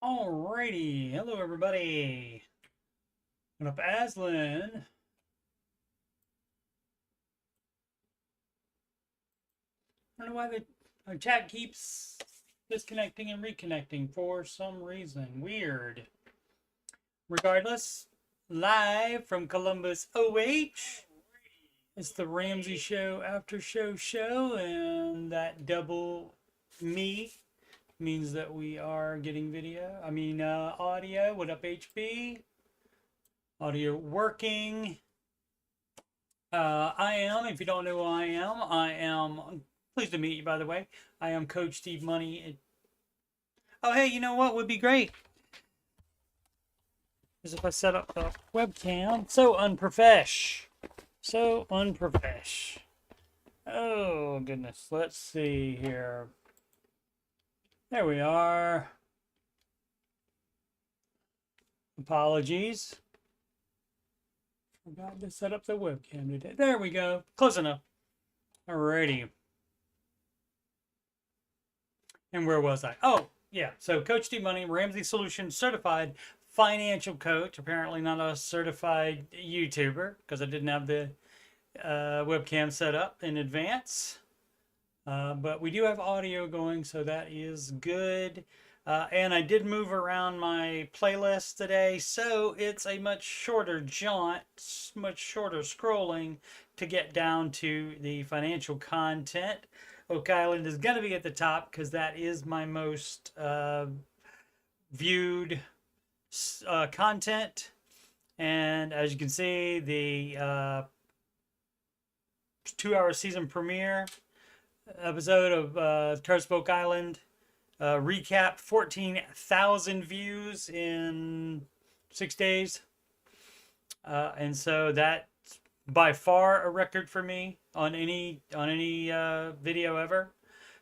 Alrighty, hello everybody. What up, Aslan? I don't know why the chat keeps disconnecting and reconnecting for some reason. Weird. Regardless, live from Columbus, OH. It's the Ramsey Show after show, and that double me means that we are getting audio. What up, HB? Audio working. If you don't know who I am pleased to meet you, by the way. I am Coach Steve Money. Oh, hey, you know what would be great? Is if I set up the webcam. So unprofesh. So unprofesh. Oh, goodness. Let's see here. There we are. Apologies. Forgot to set up the webcam today. There we go. Close enough. Alrighty. And where was I? Oh, yeah. So Coach Steve Money, Ramsey Solutions certified financial coach. Apparently not a certified YouTuber because I didn't have the webcam set up in advance. But we do have audio going, so that is good. And I did move around my playlist today, so it's a much shorter jaunt, much shorter scrolling to get down to the financial content. Oak Island is going to be at the top because that is my most viewed content. And as you can see, the 2-hour season premiere episode of Curse of Oak Island recap, 14,000 views in 6 days. And so that's by far a record for me on any video ever.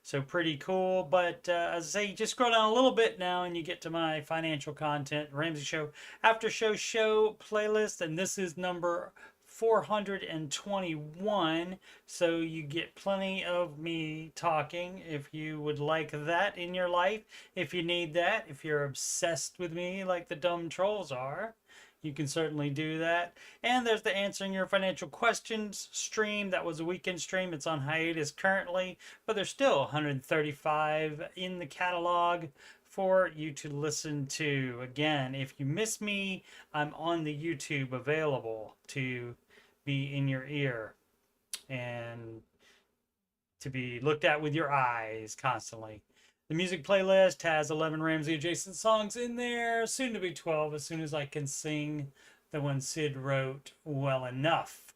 So pretty cool. But as I say, you just scroll down a little bit now and you get to my financial content, Ramsey Show After Show playlist. And this is number 421. So you get plenty of me talking if you would like that in your life. If you need that, if you're obsessed with me like the dumb trolls are, you can certainly do that. And there's the Answering Your Financial Questions stream. That was a weekend stream. It's on hiatus currently, but there's still 135 in the catalog for you to listen to. Again, if you miss me, I'm on the YouTube available to be in your ear and to be looked at with your eyes constantly. The music playlist has 11 Ramsey adjacent songs in there, soon to be 12 as soon as I can sing the one Sid wrote well enough.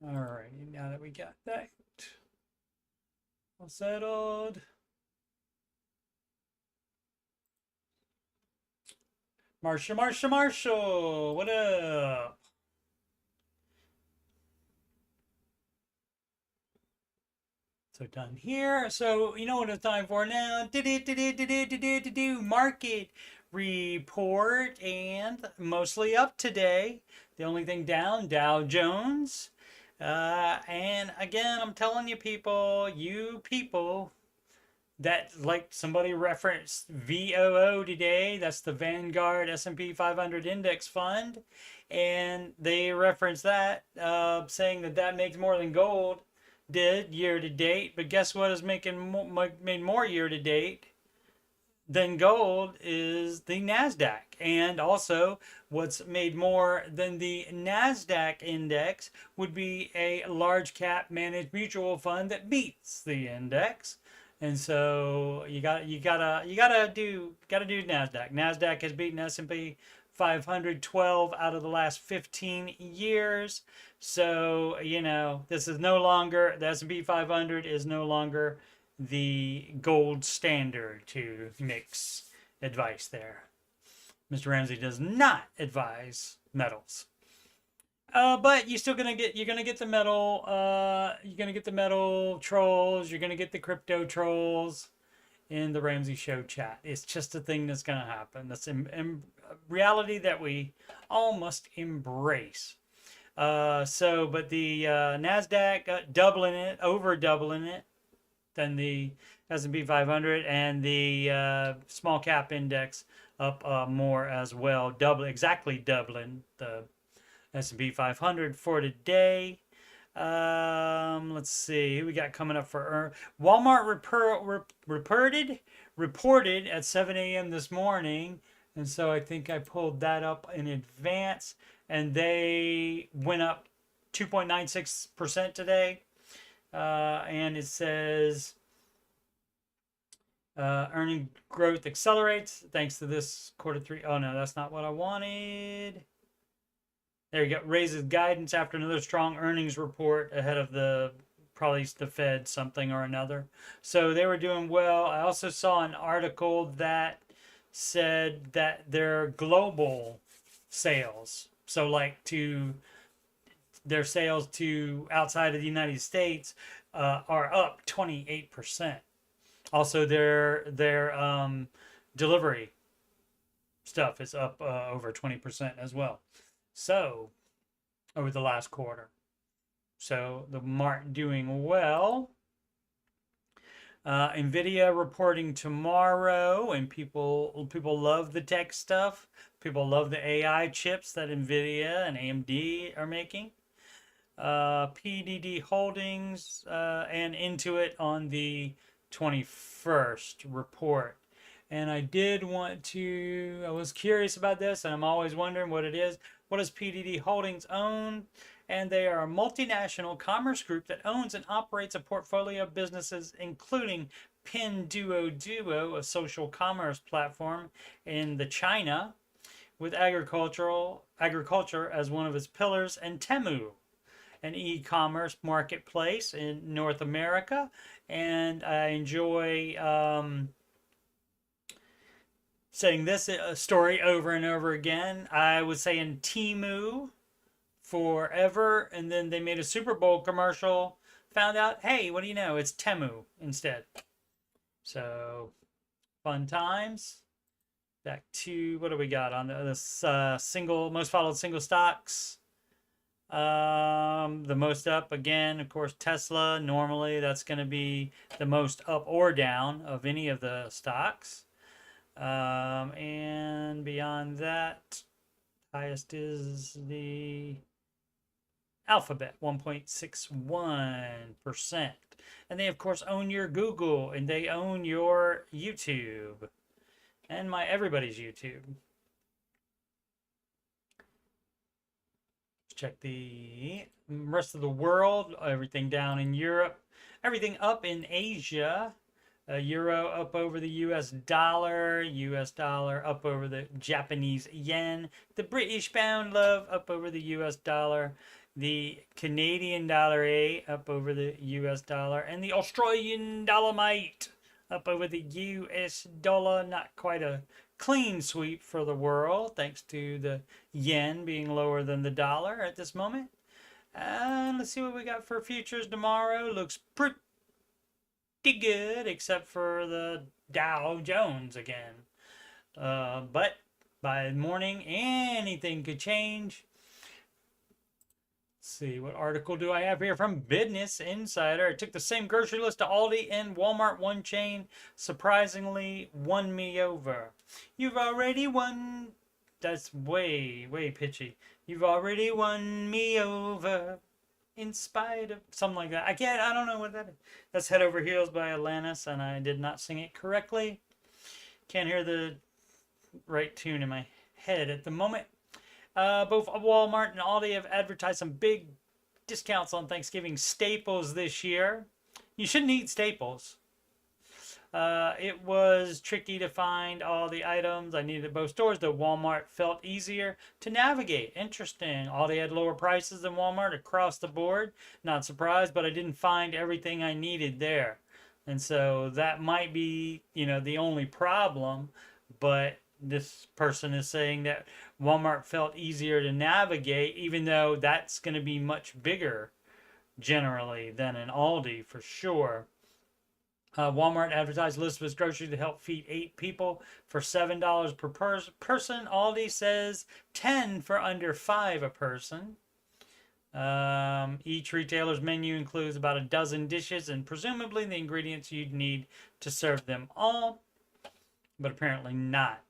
Alrighty, now that we got that all settled. Marshall, what up? So done here. So you know what it's time for now. Market report, and mostly up today. The only thing down, Dow Jones. And again, I'm telling you people that, like, somebody referenced VOO today. That's the Vanguard S&P 500 Index Fund. And they referenced that, saying that makes more than gold did year to date. But guess what is made more year to date than gold is the NASDAQ. And also what's made more than the NASDAQ index would be a large cap managed mutual fund that beats the index. And so you gotta do NASDAQ. NASDAQ has beaten S&P 500 12 out of the last 15 years. So, this is no longer, the S&P 500 is no longer the gold standard to mix advice there. Mr. Ramsey does not advise metals. But you're gonna get the metal, you're gonna get the metal trolls, you're gonna get the crypto trolls in the Ramsey Show chat. It's just a thing that's gonna happen. That's a reality that we all must embrace. But the NASDAQ over doubling it. than the S&P 500, and the small cap index up more as well, exactly doubling the S&P 500 for today. Let's see who we got coming up for Walmart reported at 7 a.m. this morning, and so I think I pulled that up in advance, and they went up 2.96% today, and it says earning growth accelerates thanks to this quarter three. Oh no, that's not what I wanted. There you go. Raises guidance after another strong earnings report ahead of probably the Fed something or another. So they were doing well. I also saw an article that said that their global sales, so like their sales to outside of the United States, are up 28%. Also, their delivery stuff is up over 20% as well. So, over the last quarter. So, the market doing well. NVIDIA reporting tomorrow, and people love the tech stuff. People love the AI chips that NVIDIA and AMD are making. PDD Holdings and Intuit on the 21st report. And I was curious about this, and I'm always wondering what it is. What does PDD Holdings own? And they are a multinational commerce group that owns and operates a portfolio of businesses, including Pinduoduo, a social commerce platform in China, with agriculture as one of its pillars, and Temu, an e-commerce marketplace in North America. And I enjoy saying this story over and over again. I was saying Temu forever, and then they made a Super Bowl commercial, found out, hey, what do you know, it's Temu instead. So, fun times. Back to, what do we got on this most followed single stocks? The most up, again, of course, Tesla. Normally, that's going to be the most up or down of any of the stocks. And beyond that, highest is the Alphabet, 1.61%. And they, of course, own your Google, and they own your YouTube, and everybody's YouTube. Let's check the rest of the world. Everything down in Europe. Everything up in Asia. Euro up over the US dollar up over the Japanese yen, the British pound up over the US dollar, the Canadian dollar up over the US dollar, and the Australian dollarmite up over the US dollar. Not quite a clean sweep for the world, thanks to the yen being lower than the dollar at this moment. And let's see what we got for futures tomorrow. Looks pretty good, except for the Dow Jones again. But by morning, anything could change. Let's see, what article do I have here from Business Insider? I took the same grocery list to Aldi and Walmart, one chain, surprisingly won me over. You've already won. That's way, way pitchy. You've already won me over. In spite of something like that. I don't know what that is. That's Head Over Heels by Alanis, and I did not sing it correctly. Can't hear the right tune in my head at the moment. Both Walmart and Aldi have advertised some big discounts on Thanksgiving staples this year. You shouldn't eat staples. It was tricky to find all the items I needed at both stores, though Walmart felt easier to navigate. Interesting. Aldi had lower prices than Walmart across the board. Not surprised, but I didn't find everything I needed there. And so that might be, the only problem. But this person is saying that Walmart felt easier to navigate, even though that's going to be much bigger generally than an Aldi for sure. Walmart advertised Elizabeth's grocery to help feed 8 people for $7 per person. Aldi says $10 for under 5 a person. Each retailer's menu includes about a dozen dishes and presumably the ingredients you'd need to serve them all, but apparently not.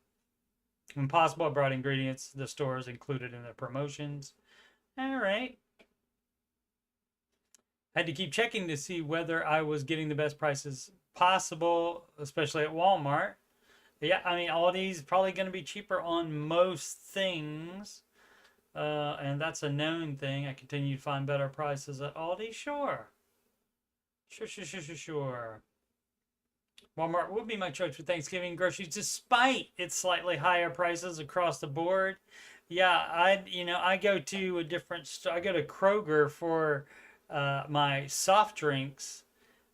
When possible, I brought ingredients the stores included in their promotions. All right. I had to keep checking to see whether I was getting the best prices possible, especially at Walmart. Yeah, I mean, Aldi's probably going to be cheaper on most things. And that's a known thing. I continue to find better prices at Aldi. Sure. Sure. Walmart would be my choice for Thanksgiving groceries, despite its slightly higher prices across the board. Yeah, I go to a different store. I go to Kroger for my soft drinks,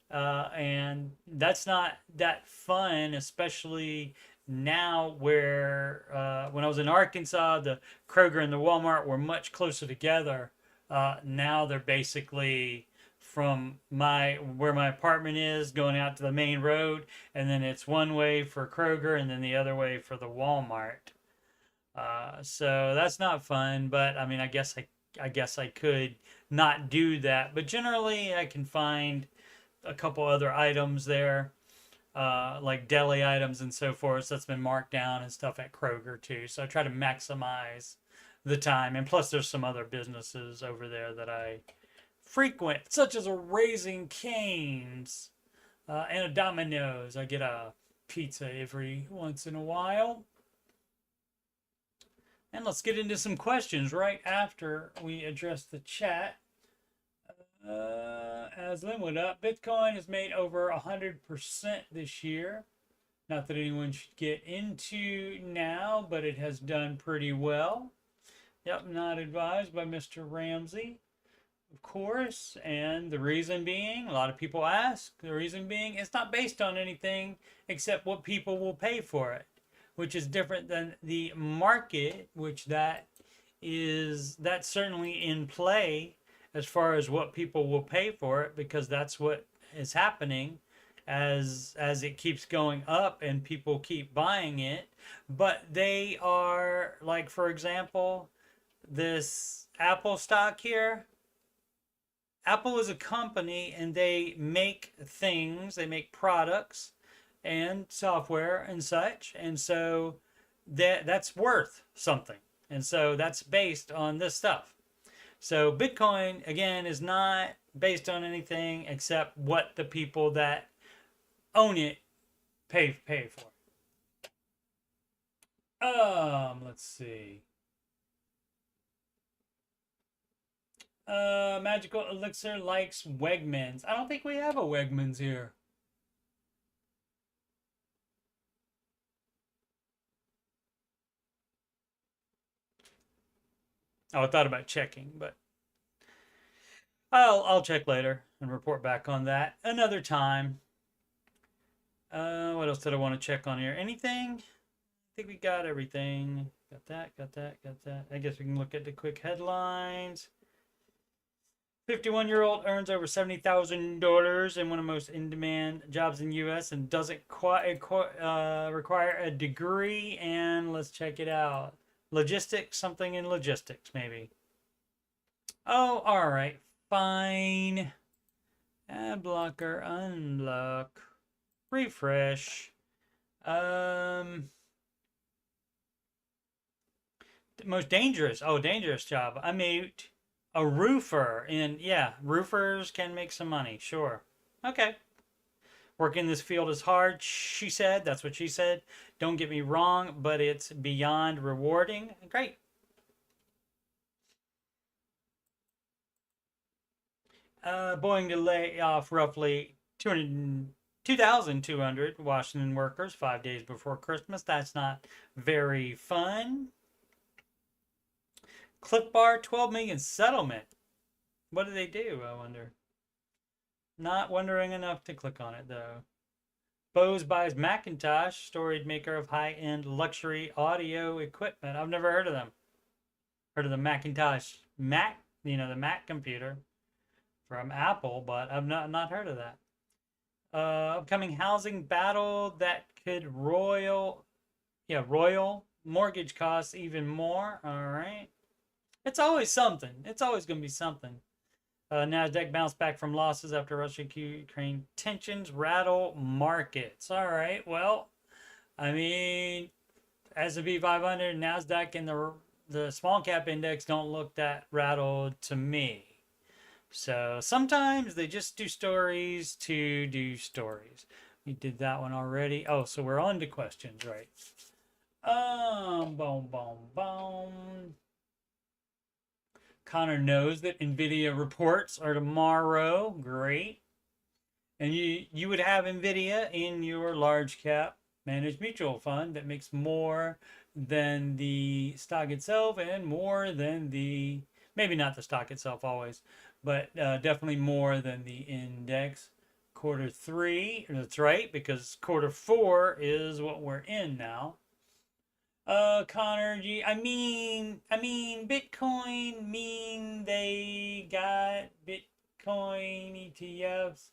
and that's not that fun, especially now where when I was in Arkansas, the Kroger and the Walmart were much closer together. Now they're basically from where my apartment is going out to the main road, and then it's one way for Kroger and then the other way for the Walmart. So that's not fun, but I mean, I guess I could not do that, but generally I can find a couple other items there, like deli items and so forth. So that's been marked down and stuff at Kroger too. So I try to maximize the time, and plus there's some other businesses over there that I frequent, such as a Raising Cane's and a Domino's. I get a pizza every once in a while. And let's get into some questions right after we address the chat. As Lynn went up, Bitcoin has made over 100% this year. Not that anyone should get into now, but it has done pretty well. Yep, not advised by Mr. Ramsey, of course. And the reason being, a lot of people ask, the reason being, it's not based on anything except what people will pay for it, which is different than the market, which that's certainly in play as far as what people will pay for it, because that's what is happening as it keeps going up and people keep buying it. But they are, like, for example, this Apple stock here. Apple is a company and they make things, they make products and software and such, and so that's worth something, and so that's based on this stuff. So Bitcoin, again, is not based on anything except what the people that own it pay for. Let's see. Magical Elixir likes Wegmans. I don't think we have a Wegmans here. Oh, I thought about checking, but I'll check later and report back on that another time. What else did I want to check on here? Anything? I think we got everything. Got that. I guess we can look at the quick headlines. 51-year-old earns over $70,000 in one of the most in-demand jobs in the U.S. and doesn't require a degree. And let's check it out. Logistics, something in logistics, maybe. Oh, all right. Fine. Ad blocker, unblock. Refresh. Most dangerous. Oh, dangerous job. I made a roofer. And yeah, roofers can make some money. Sure. Okay. Working in this field is hard, she said. That's what she said. Don't get me wrong, but it's beyond rewarding. Great. Boeing to lay off roughly 2,200 Washington workers 5 days before Christmas. That's not very fun. Cliff Bar, 12 million settlement. What do they do, I wonder? Not wondering enough to click on it, though. Bose buys Macintosh, storage maker of high-end luxury audio equipment. I've never heard of them. Heard of the Macintosh Mac, the Mac computer from Apple, but I've not heard of that. Upcoming housing battle that could royal mortgage costs even more. All right. It's always something. It's always going to be something. Nasdaq bounced back from losses after Russia-Ukraine tensions rattle markets. All right. Well, I mean, S&P 500, Nasdaq, and the small cap index don't look that rattled to me. So sometimes they just do stories to do stories. We did that one already. Oh, so we're on to questions, right? Boom, boom, boom. Connor knows that NVIDIA reports are tomorrow. Great. And you would have NVIDIA in your large cap managed mutual fund that makes more than the stock itself and more than the, maybe not the stock itself always, but definitely more than the index. Quarter three, that's right, because quarter four is what we're in now. Connor G, Bitcoin mean they got Bitcoin ETFs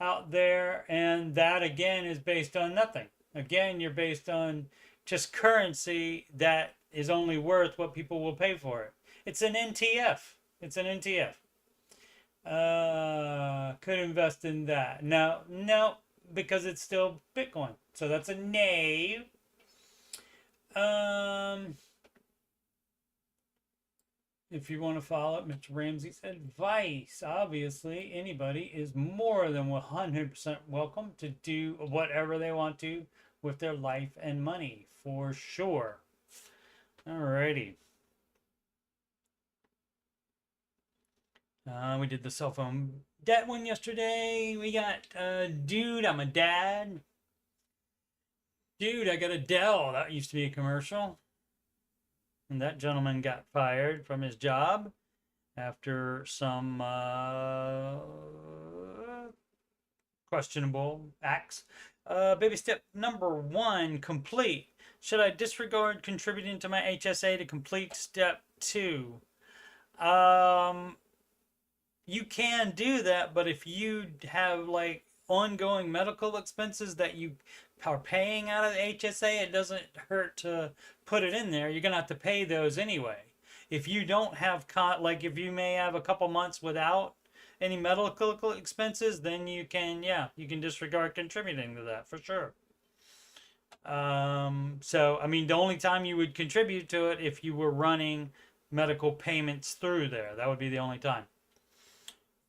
out there, and that again is based on nothing. Again, you're based on just currency that is only worth what people will pay for it. It's an NTF. It's an NTF. Could invest in that. No, because it's still Bitcoin. So that's a nay. If you want to follow it, Mr. Ramsey's advice, obviously, anybody is more than 100% welcome to do whatever they want to with their life and money, for sure. Alrighty. We did the cell phone debt one yesterday. We got, dude, I'm a dad. Dude, I got a Dell. That used to be a commercial. And that gentleman got fired from his job after some questionable acts. Baby step number 1, complete. Should I disregard contributing to my HSA to complete step 2? You can do that, but if you have like ongoing medical expenses that you are paying out of the HSA, it doesn't hurt to put it in there. You're gonna have to pay those anyway. If you don't have like if you may have a couple months without any medical expenses, then you can disregard contributing to that for sure. So I mean, the only time you would contribute to it if you were running medical payments through there. That would be the only time.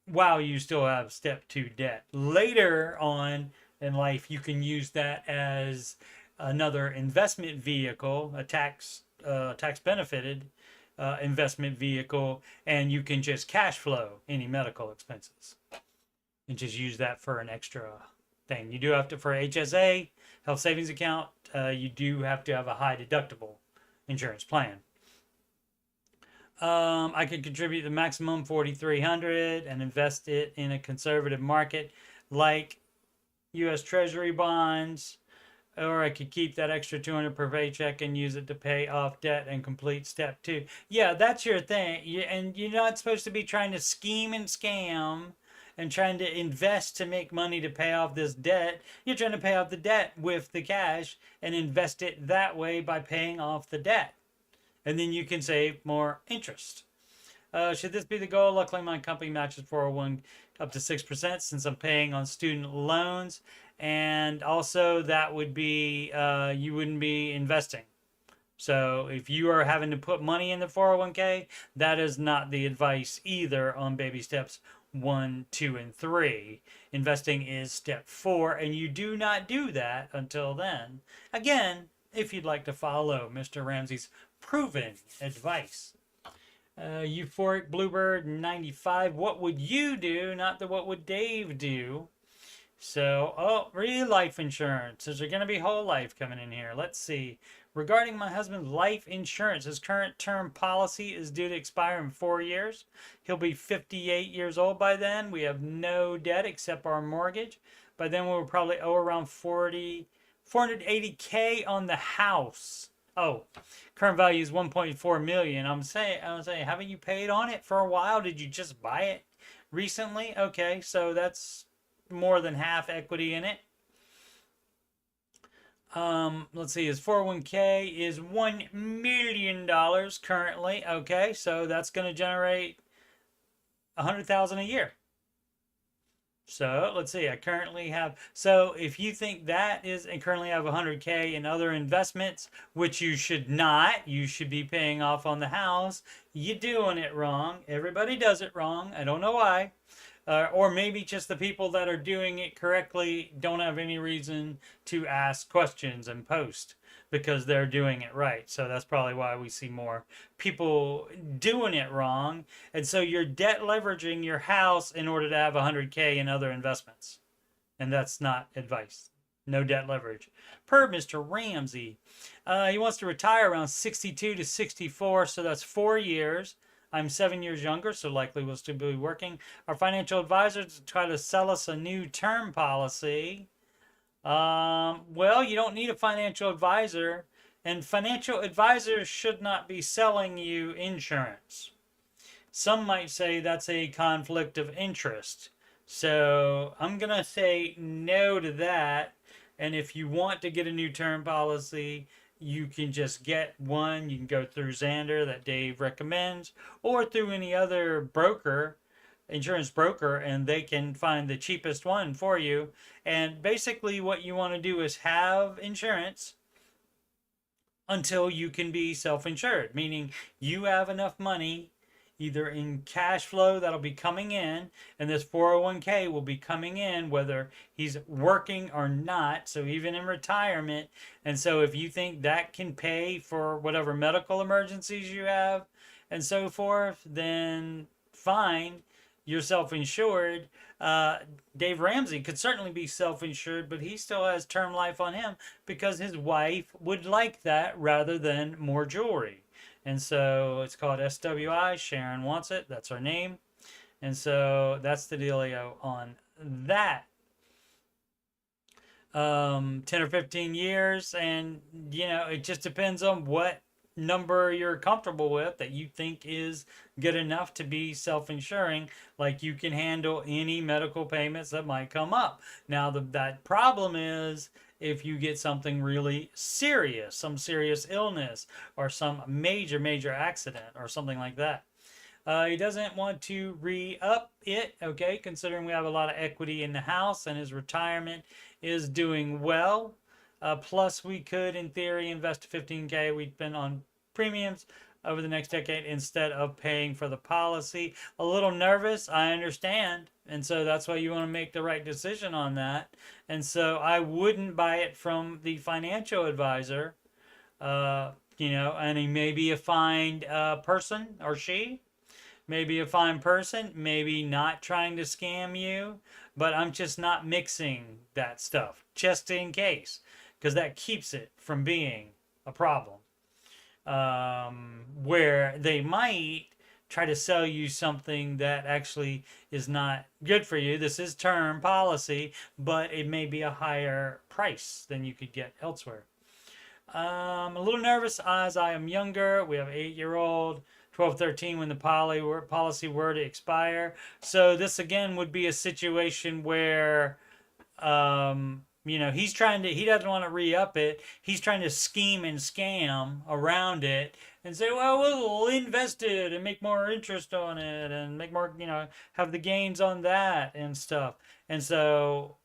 While you still have step 2 debt. Later on in life, you can use that as another investment vehicle, a tax benefited investment vehicle, and you can just cash flow any medical expenses and just use that for an extra thing. You do have to, for HSA, health savings account, you do have to have a high deductible insurance plan. I could contribute the maximum $4,300 and invest it in a conservative market like U.S. Treasury bonds, or I could keep that extra $200 per paycheck and use it to pay off debt and complete step 2. Yeah, that's your thing. And you're not supposed to be trying to scheme and scam and trying to invest to make money to pay off this debt. You're trying to pay off the debt with the cash and invest it that way by paying off the debt. And then you can save more interest. Should this be the goal? Luckily, my company matches 401 up to 6% since I'm paying on student loans. And also that would be, you wouldn't be investing. So if you are having to put money in the 401k, that is not the advice either on baby steps 1, 2, and 3. Investing is step 4, and you do not do that until then. Again, if you'd like to follow Mr. Ramsey's proven advice. Euphoric Bluebird 95. What would you do? Not the what would Dave do. So, real life insurance. Is there going to be whole life coming in here? Let's see. Regarding my husband's life insurance, his current term policy is due to expire in 4 years. He'll be 58 years old by then. We have no debt except our mortgage. By then, we'll probably owe around $480K on the house. Oh, current value is 1.4 million. I'm saying, haven't you paid on it for a while? Did you just buy it recently? Okay, so that's more than half equity in it. Let's see, his 401k is $1 million currently. Okay, so that's going to generate 100,000 a year. So let's see, I currently have, so if you think that is, and currently have 100K in other investments, which you should not, you should be paying off on the house, you're doing it wrong. Everybody does it wrong. I don't know why. Or maybe just the people that are doing it correctly don't have any reason to ask questions and post because they're doing it right. So that's probably why we see more people doing it wrong. And so you're debt leveraging your house in order to have 100K in other investments. And that's not advice. No debt leverage. Per Mr. Ramsey, he wants to retire around 62 to 64, so that's 4 years. I'm 7 years younger, so likely will still be working. Our financial advisor to try to sell us a new term policy. Well, you don't need a financial advisor, and financial advisors should not be selling you insurance. Some might say that's a conflict of interest. So I'm going to say no to that. And if you want to get a new term policy, you can just get one. You can go through Xander that Dave recommends, or through any other broker, insurance broker, and they can find the cheapest one for you. And basically what you want to do is have insurance until you can be self-insured, meaning you have enough money either in cash flow that'll be coming in, and this 401k will be coming in whether he's working or not, so even in retirement. And so if you think that can pay for whatever medical emergencies you have and so forth, then fine, you're self-insured. Dave Ramsey could certainly be self-insured, but he still has term life on him because his wife would like that rather than more jewelry. And so it's called SWI. Sharon wants it. That's her name. And so that's the dealio on that. 10 or 15 years. And, you know, it just depends on what number you're comfortable with that you think is good enough to be self-insuring. Like you can handle any medical payments that might come up. Now, that problem is if you get something really serious, some serious illness or some major accident or something like that. He doesn't want to re-up it, okay, considering we have a lot of equity in the house and his retirement is doing well. Plus, we could, in theory, invest 15K we'd spend on premiums over the next decade instead of paying for the policy. A little nervous, I understand. And so that's why you want to make the right decision on that. And so I wouldn't buy it from the financial advisor, you know, and he may be a fine person, or she may be a fine person, maybe not trying to scam you, but I'm just not mixing that stuff just in case, because that keeps it from being a problem. Where they might try to sell you something that actually is not good for you. This is term policy, but it may be a higher price than you could get elsewhere. A little nervous as I am younger. We have an 8-year-old, 12, 13 when the policy were to expire. So this again would be a situation where, you know, he doesn't want to re-up it. He's trying to scheme and scam around it and say, well, we'll invest it and make more interest on it and make more, you know, have the gains on that and stuff. And so,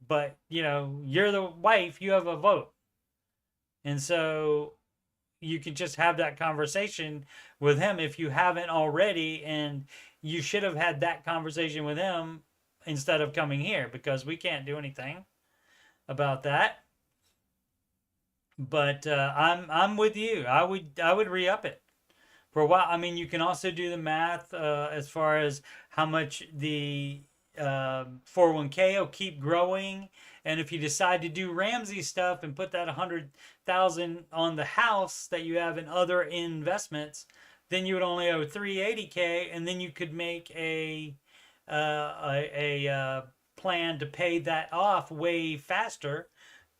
but, you know, you're the wife, you have a vote. And so you can just have that conversation with him if you haven't already. And you should have had that conversation with him instead of coming here, because we can't do anything about that. But I'm with you. I would re-up it for a while. I mean, you can also do the math as far as how much the 401k will keep growing, and if you decide to do Ramsey stuff and put that 100,000 on the house that you have in other investments, then you would only owe 380k, and then you could make a plan to pay that off way faster,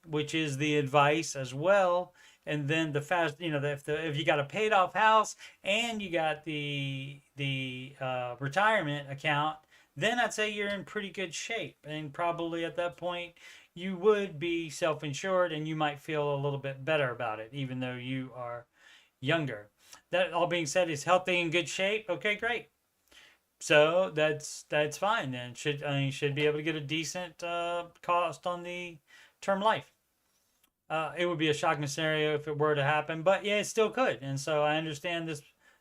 which is the advice as well. And then the fast, you know, if you got a paid off house and you got the retirement account, then I'd say you're in pretty good shape. And probably at that point, you would be self-insured and you might feel a little bit better about it, even though you are younger. That all being said, is healthy and good shape. Okay, great. So that's fine. Then should be able to get a decent cost on the term life. It would be a shocking scenario if it were to happen, but yeah, it still could. And so I understand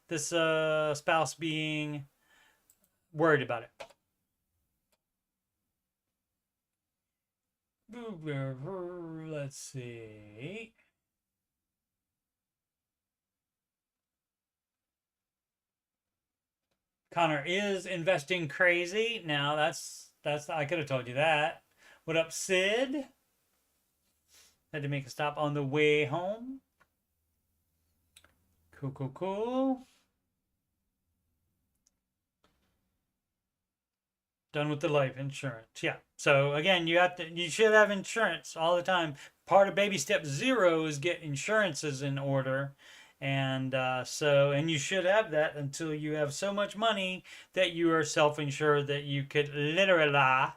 this spouse being worried about it. Let's see. Connor is investing crazy. Now that's I could have told you that. What up, Sid? Had to make a stop on the way home. Cool. Done with the life insurance. Yeah. So again, you should have insurance all the time. Part of baby step 0 is get insurances in order. And and you should have that until you have so much money that you are self-insured that you could literally,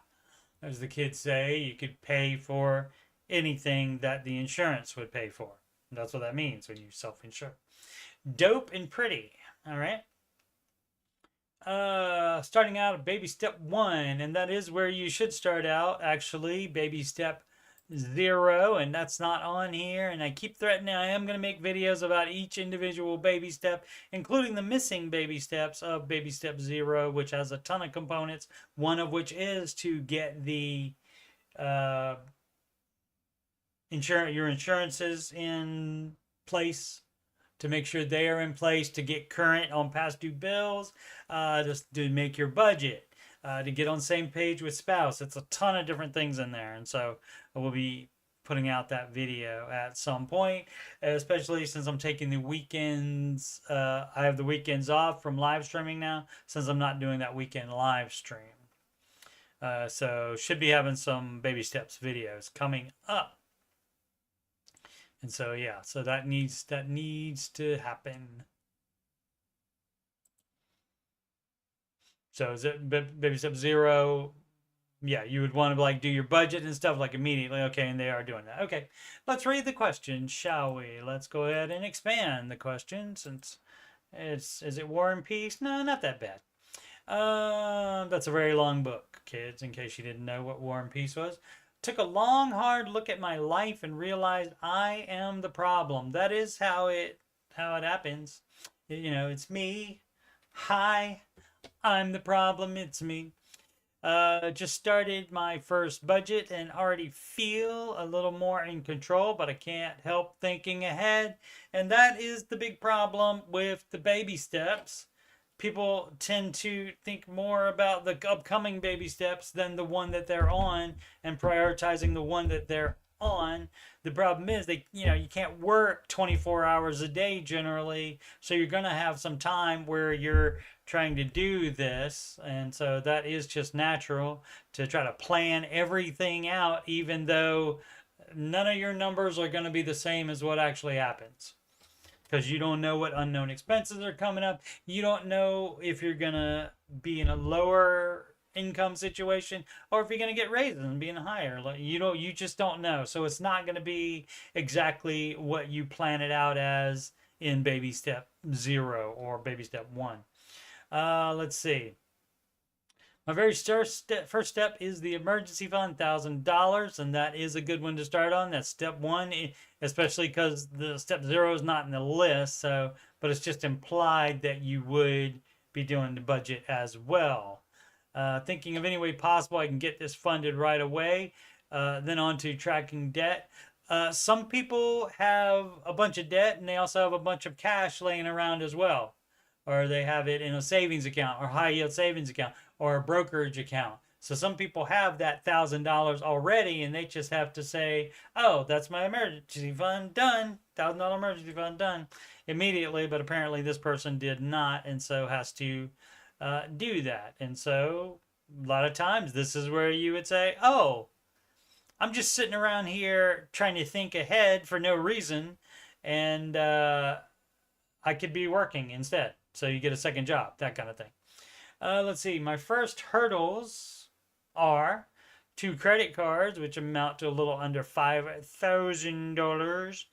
as the kids say, you could pay for anything that the insurance would pay for. That's what that means when you self-insure. Dope and pretty. All right. Starting out at baby step 1, and that is where you should start out, actually. Baby step 0, and that's not on here. And I keep threatening I am going to make videos about each individual baby step, including the missing baby steps of baby step 0, which has a ton of components, one of which is to get the your insurances in place, to make sure they are in place, to get current on past due bills, just to make your budget, to get on the same page with spouse. It's a ton of different things in there. And so I will be putting out that video at some point, especially since I'm taking the weekends. I have the weekends off from live streaming now, since I'm not doing that weekend live stream. So should be having some baby steps videos coming up. And so yeah, so that needs to happen. So is it baby step 0? Yeah, you would want to like do your budget and stuff like immediately. Okay, and they are doing that. Okay, let's read the question, shall we? Let's go ahead and expand the question, since is it War and Peace? No, not that bad. That's a very long book, kids, in case you didn't know what War and Peace was. Took a long, hard look at my life and realized I am the problem. That is how it happens. You know, it's me. Hi, I'm the problem. It's me. Just started my first budget and already feel a little more in control, but I can't help thinking ahead. And that is the big problem with the baby steps. People tend to think more about the upcoming baby steps than the one that they're on, and prioritizing the one that they're on. The problem is you can't work 24 hours a day generally, so you're going to have some time where you're trying to do this, and so that is just natural to try to plan everything out, even though none of your numbers are going to be the same as what actually happens. Because you don't know what unknown expenses are coming up. You don't know if you're going to be in a lower income situation or if you're going to get raises and be in a higher. You just don't know. So it's not going to be exactly what you plan it out as in baby step 0 or baby step 1. Let's see. My very first step is the emergency fund, $1,000, and that is a good one to start on. That's step 1, especially because the step 0 is not in the list. So, but it's just implied that you would be doing the budget as well. Thinking of any way possible I can get this funded right away. Then on to tracking debt. Some people have a bunch of debt, and they also have a bunch of cash laying around as well. Or they have it in a savings account or high yield savings account or a brokerage account. So some people have that $1,000 already, and they just have to say, oh, that's my emergency fund done. $1,000 emergency fund done immediately. But apparently this person did not, and so has to do that. And so a lot of times this is where you would say, oh, I'm just sitting around here trying to think ahead for no reason, and I could be working instead. So you get a second job, that kind of thing. Let's see. My first hurdles are 2 credit cards, which amount to a little under $5,000.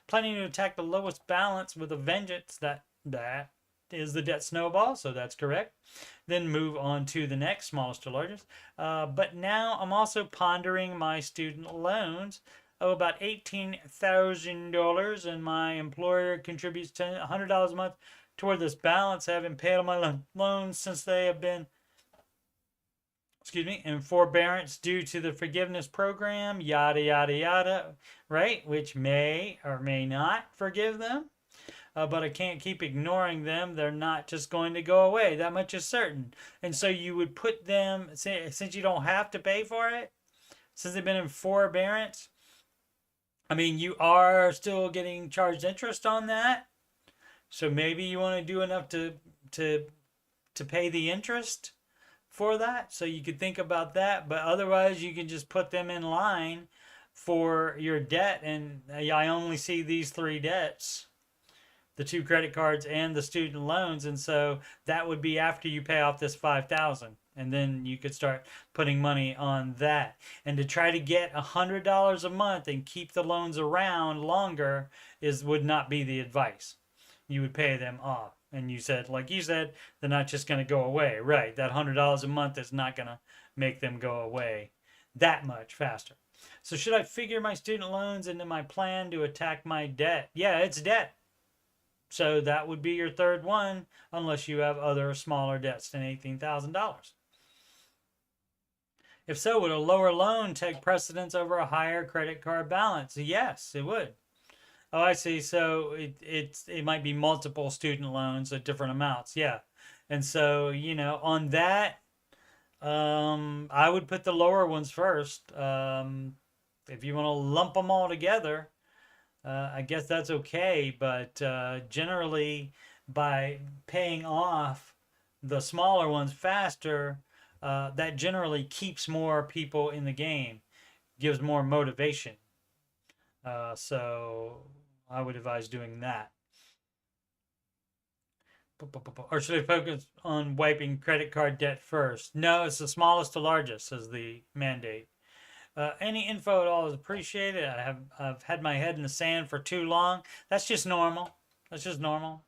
Planning to attack the lowest balance with a vengeance. That is the debt snowball, so that's correct. Then move on to the next, smallest to largest. But now I'm also pondering my student loans. About $18,000, and my employer contributes $100 a month toward this balance. I haven't paid on my loans since they have been, in forbearance due to the forgiveness program, yada, yada, yada, right? Which may or may not forgive them. But I can't keep ignoring them. They're not just going to go away. That much is certain. And so you would put them, since you don't have to pay for it, since they've been in forbearance, I mean, you are still getting charged interest on that. So maybe you want to do enough to pay the interest for that. So you could think about that. But otherwise, you can just put them in line for your debt. And I only see these 3 debts: the 2 credit cards and the student loans. And so that would be after you pay off this $5,000. And then you could start putting money on that. And to try to get $100 a month and keep the loans around longer would not be the advice. You would pay them off. And you said, like you said, they're not just going to go away. Right. That $100 a month is not going to make them go away that much faster. So should I figure my student loans into my plan to attack my debt? Yeah, it's debt. So that would be your third one, unless you have other smaller debts than $18,000. If so, would a lower loan take precedence over a higher credit card balance? Yes, it would. Oh, I see. So it might be multiple student loans at different amounts. Yeah. And so, on that, I would put the lower ones first. If you want to lump them all together, I guess that's okay. But generally, by paying off the smaller ones faster, that generally keeps more people in the game, gives more motivation. So I would advise doing that. Or should I focus on wiping credit card debt first? No, it's the smallest to largest is the mandate. Any info at all is appreciated. I've had my head in the sand for too long. That's just normal. That's just normal.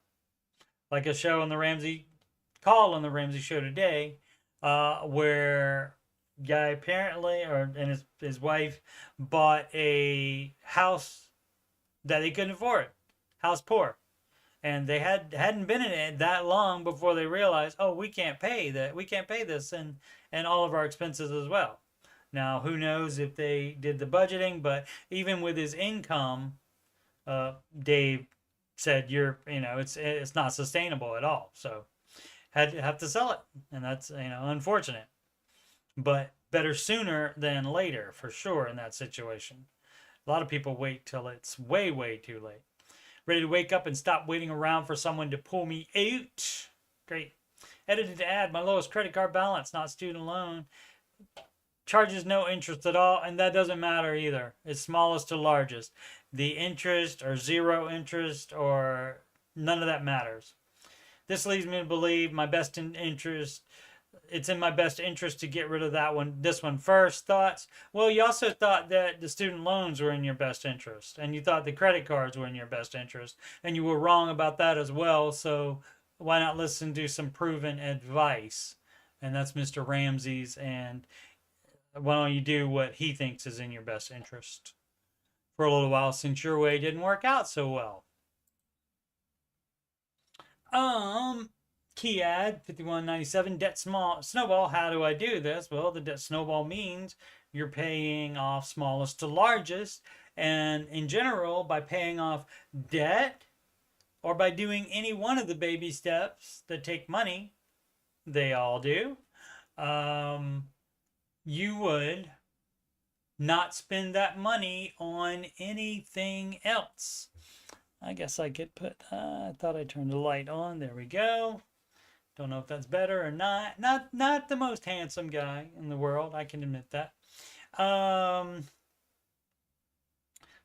Like a show on the Ramsey call on the Ramsey show today, where guy apparently and his wife bought a house that they couldn't afford, house poor, and they hadn't been in it that long before they realized, oh, we can't pay this and all of our expenses as well. Now, who knows if they did the budgeting, but even with his income, Dave said it's not sustainable at all. So have to sell it, and that's unfortunate, but better sooner than later for sure in that situation. A lot of people wait till it's way, way too late. Ready to wake up and stop waiting around for someone to pull me out. Great. Edited to add my lowest credit card balance, not student loan. Charges no interest at all, and that doesn't matter either. It's smallest to largest. The interest or zero interest or none of that matters. This leads me to believe it's in my best interest to get rid of this one first. Thoughts? Well, you also thought that the student loans were in your best interest, and you thought the credit cards were in your best interest, and you were wrong about that as well. So why not listen to some proven advice? And that's Mr. Ramsey's, and why don't you do what he thinks is in your best interest for a little while, since your way didn't work out so well. Key ad 5197 debt snowball. How do I do this? Well, the debt snowball means you're paying off smallest to largest, and in general, by paying off debt or by doing any one of the baby steps that take money, they all do, you would not spend that money on anything else. I guess I could put, I thought I turned the light on. There we go. Don't know if that's better or not. Not the most handsome guy in the world. I can admit that.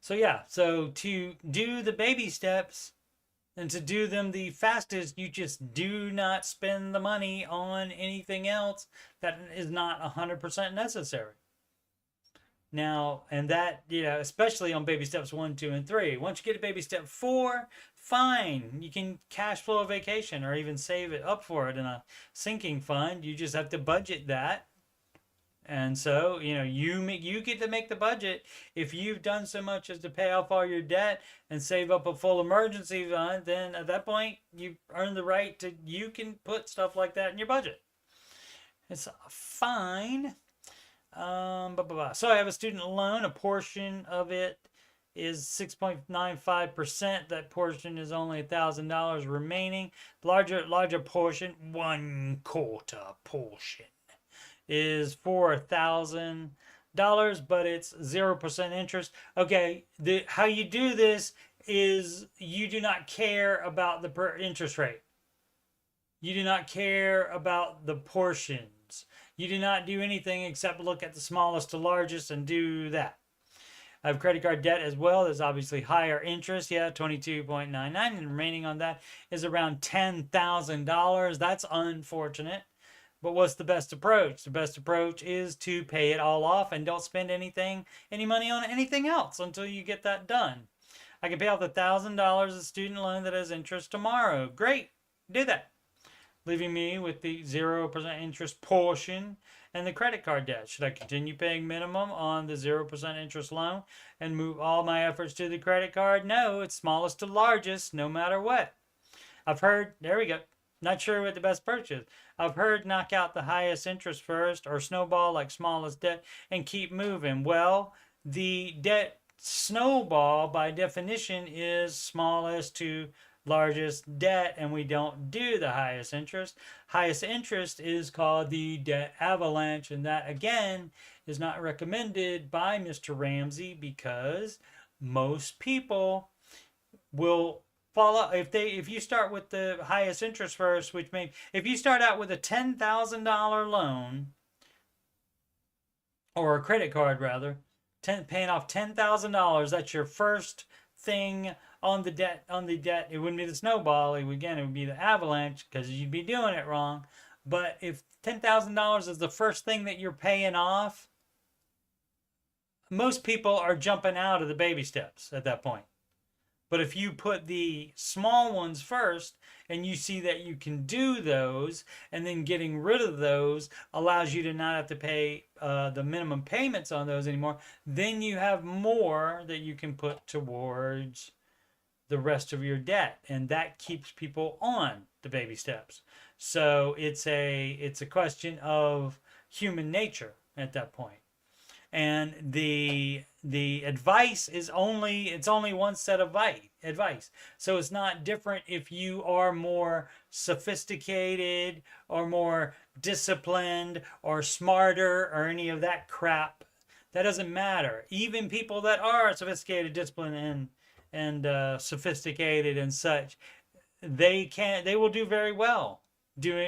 So yeah, so to do the baby steps and to do them the fastest, you just do not spend the money on anything else that is not 100% necessary. Now, and that, especially on baby steps 1, 2, and 3. Once you get to baby step 4, fine. You can cash flow a vacation or even save it up for it in a sinking fund. You just have to budget that. And so, you get to make the budget. If you've done so much as to pay off all your debt and save up a full emergency fund, then at that point, you earn the right to, you can put stuff like that in your budget. It's fine. So I have a student loan. A portion of it is 6.95%. That portion is only $1,000 remaining. Larger portion, 1/4 portion, is for $1,000, but it's 0% interest. Okay, how you do this is you do not care about the interest rate. You do not care about the portions. You do not do anything except look at the smallest to largest and do that. I have credit card debt as well. There's obviously higher interest. Yeah, 22.99, and remaining on that is around $10,000. That's unfortunate. But what's the best approach? The best approach is to pay it all off and don't spend any money on anything else until you get that done. I can pay off the $1,000 of student loan that has interest tomorrow. Great, do that. Leaving me with the 0% interest portion and the credit card debt. Should I continue paying minimum on the 0% interest loan and move all my efforts to the credit card? No, it's smallest to largest, no matter what. I've heard, there we go. Not sure what the best purchase. I've heard knock out the highest interest first or snowball like smallest debt and keep moving. Well, the debt snowball by definition is smallest to largest debt, and we don't do the highest interest. Highest interest is called the debt avalanche, and that again is not recommended by Mr. Ramsey because most people will follow if you start with the highest interest first, which means if you start out with a $10,000 loan or a credit card rather, paying off $10,000, that's your first thing on the debt. It wouldn't be the snowball. It would be the avalanche because you'd be doing it wrong. But if $10,000 is the first thing that you're paying off, most people are jumping out of the baby steps at that point. But if you put the small ones first and you see that you can do those, and then getting rid of those allows you to not have to pay the minimum payments on those anymore, then you have more that you can put towards the rest of your debt, and that keeps people on the baby steps. So it's a question of human nature at that point. And the advice is only one set of advice. So it's not different if you are more sophisticated or more disciplined or smarter or any of that crap. That doesn't matter. Even people that are sophisticated, disciplined, and sophisticated and such, they will do very well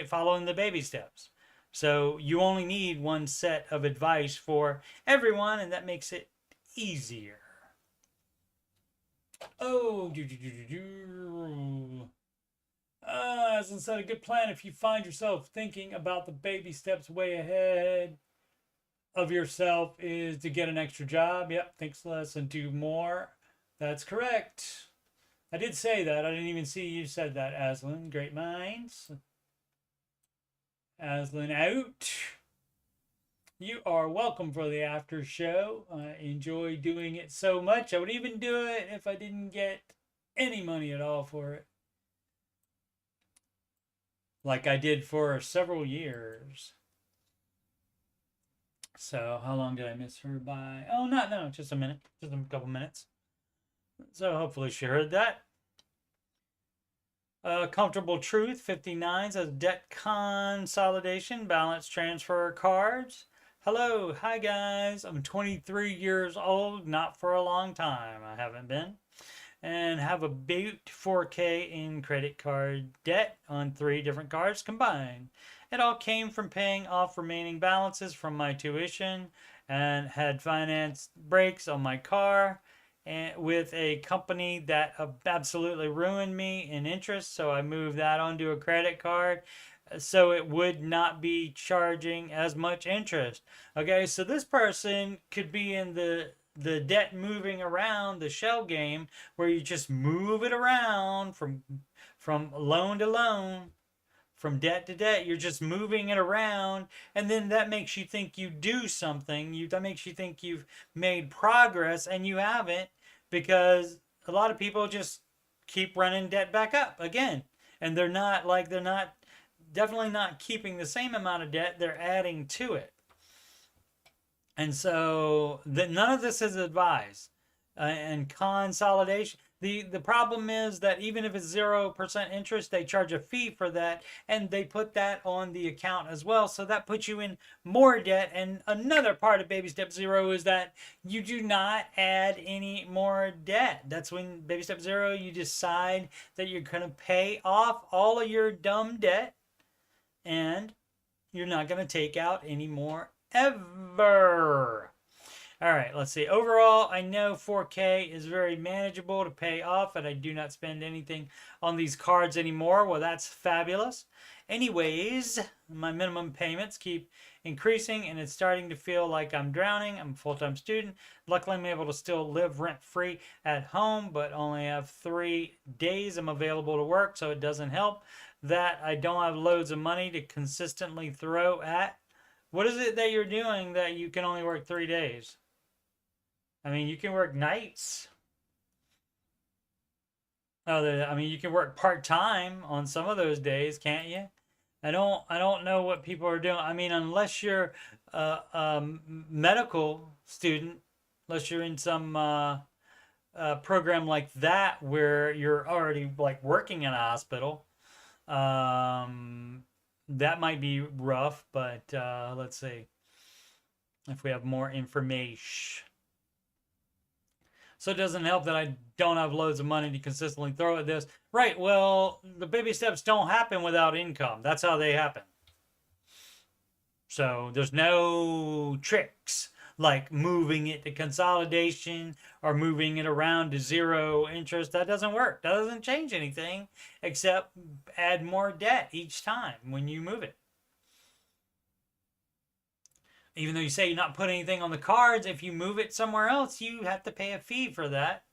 following the baby steps. So you only need one set of advice for everyone, and that makes it easier. As instead a good plan if you find yourself thinking about the baby steps way ahead of yourself is to get an extra job. Yep, think less and do more. That's correct. I did say that. I didn't even see you said that, Aslan. Great minds. Aslan out. You are welcome for the after show. I enjoy doing it so much. I would even do it if I didn't get any money at all for it. Like I did for several years. So how long did I miss her by? Oh, no, just a minute. Just a couple minutes. So hopefully she heard that. Comfortable Truth 59 says debt consolidation, balance transfer cards. Hello, hi guys. I'm 23 years old, not for a long time. I haven't been. And have about 4K in credit card debt on 3 different cards combined. It all came from paying off remaining balances from my tuition and had finance breaks on my car. and with a company that absolutely ruined me in interest. So I moved that onto a credit card so it would not be charging as much interest. Okay, so this person could be in the debt moving around the shell game where you just move it around from loan to loan, from debt to debt. You're just moving it around, and then that makes you think you do something. That makes you think you've made progress, and you haven't, because a lot of people just keep running debt back up again, and they're not definitely not keeping the same amount of debt. They're adding to it, and so none of this is advised. And consolidation. The problem is that even if it's 0% interest, they charge a fee for that, and they put that on the account as well. So that puts you in more debt. And another part of baby step 0 is that you do not add any more debt. That's when baby step 0, you decide that you're going to pay off all of your dumb debt, and you're not going to take out any more ever. All right, let's see. Overall, I know 4K is very manageable to pay off, and I do not spend anything on these cards anymore. Well, that's fabulous. Anyways, my minimum payments keep increasing, and it's starting to feel like I'm drowning. I'm a full-time student. Luckily, I'm able to still live rent-free at home, but only have 3 days I'm available to work, so it doesn't help that I don't have loads of money to consistently throw at. What is it that you're doing that you can only work 3 days? I mean, you can work nights. I mean, you can work part-time on some of those days, can't you? I don't know what people are doing. I mean, unless you're a medical student, unless you're in some program like that where you're already like working in a hospital, that might be rough. But let's see if we have more information. So it doesn't help that I don't have loads of money to consistently throw at this. Right, well, the baby steps don't happen without income. That's how they happen. So there's no tricks like moving it to consolidation or moving it around to 0 interest. That doesn't work. That doesn't change anything except add more debt each time when you move it. Even though you say you're not putting anything on the cards, if you move it somewhere else, you have to pay a fee for that.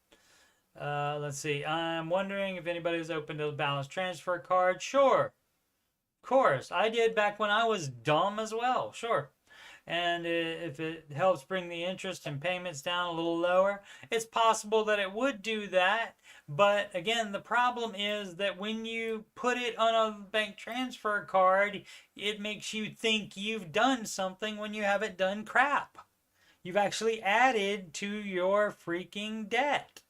Let's see. I'm wondering if anybody's open to the balance transfer card. Sure. Of course. I did back when I was dumb as well. Sure. And if it helps bring the interest and payments down a little lower, it's possible that it would do that. But again, the problem is that when you put it on a bank transfer card, it makes you think you've done something when you haven't done crap. You've actually added to your freaking debt.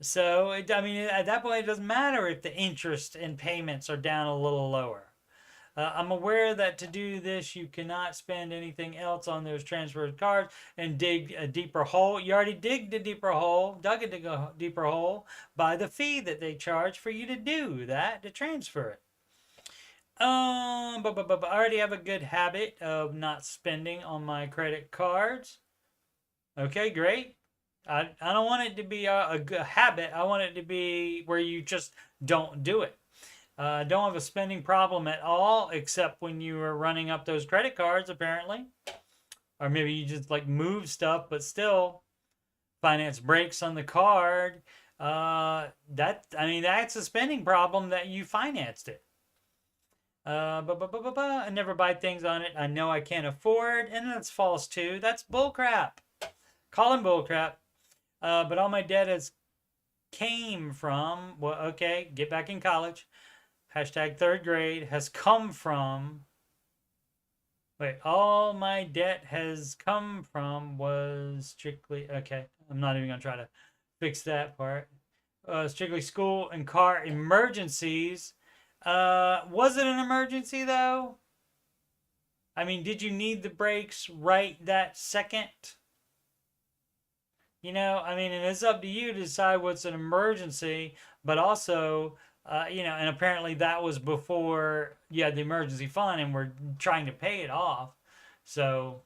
So, I mean, at that point, it doesn't matter if the interest and payments are down a little lower. I'm aware that to do this, you cannot spend anything else on those transfer cards and dig a deeper hole. You already dug a deeper hole by the fee that they charge for you to do that, to transfer it. But I already have a good habit of not spending on my credit cards. Okay, great. I don't want it to be a good habit. I want it to be where you just don't do it. Don't have a spending problem at all, except when you are running up those credit cards, apparently. Or maybe you just like move stuff, but still finance breaks on the card. I mean, that's a spending problem that you financed it. I never buy things on it I know I can't afford, and that's false too. That's bullcrap. Call him bullcrap. But all my debt has came from, well, okay, get back in college. Hashtag 3rd grade has come from, wait, all my debt has come from was strictly, okay, I'm not even going to try to fix that part. Strictly school and car emergencies. Was it an emergency though? I mean, did you need the brakes right that second? You know, I mean, and it's up to you to decide what's an emergency, but also, you know, and apparently that was before you had the emergency fund and we're trying to pay it off. So,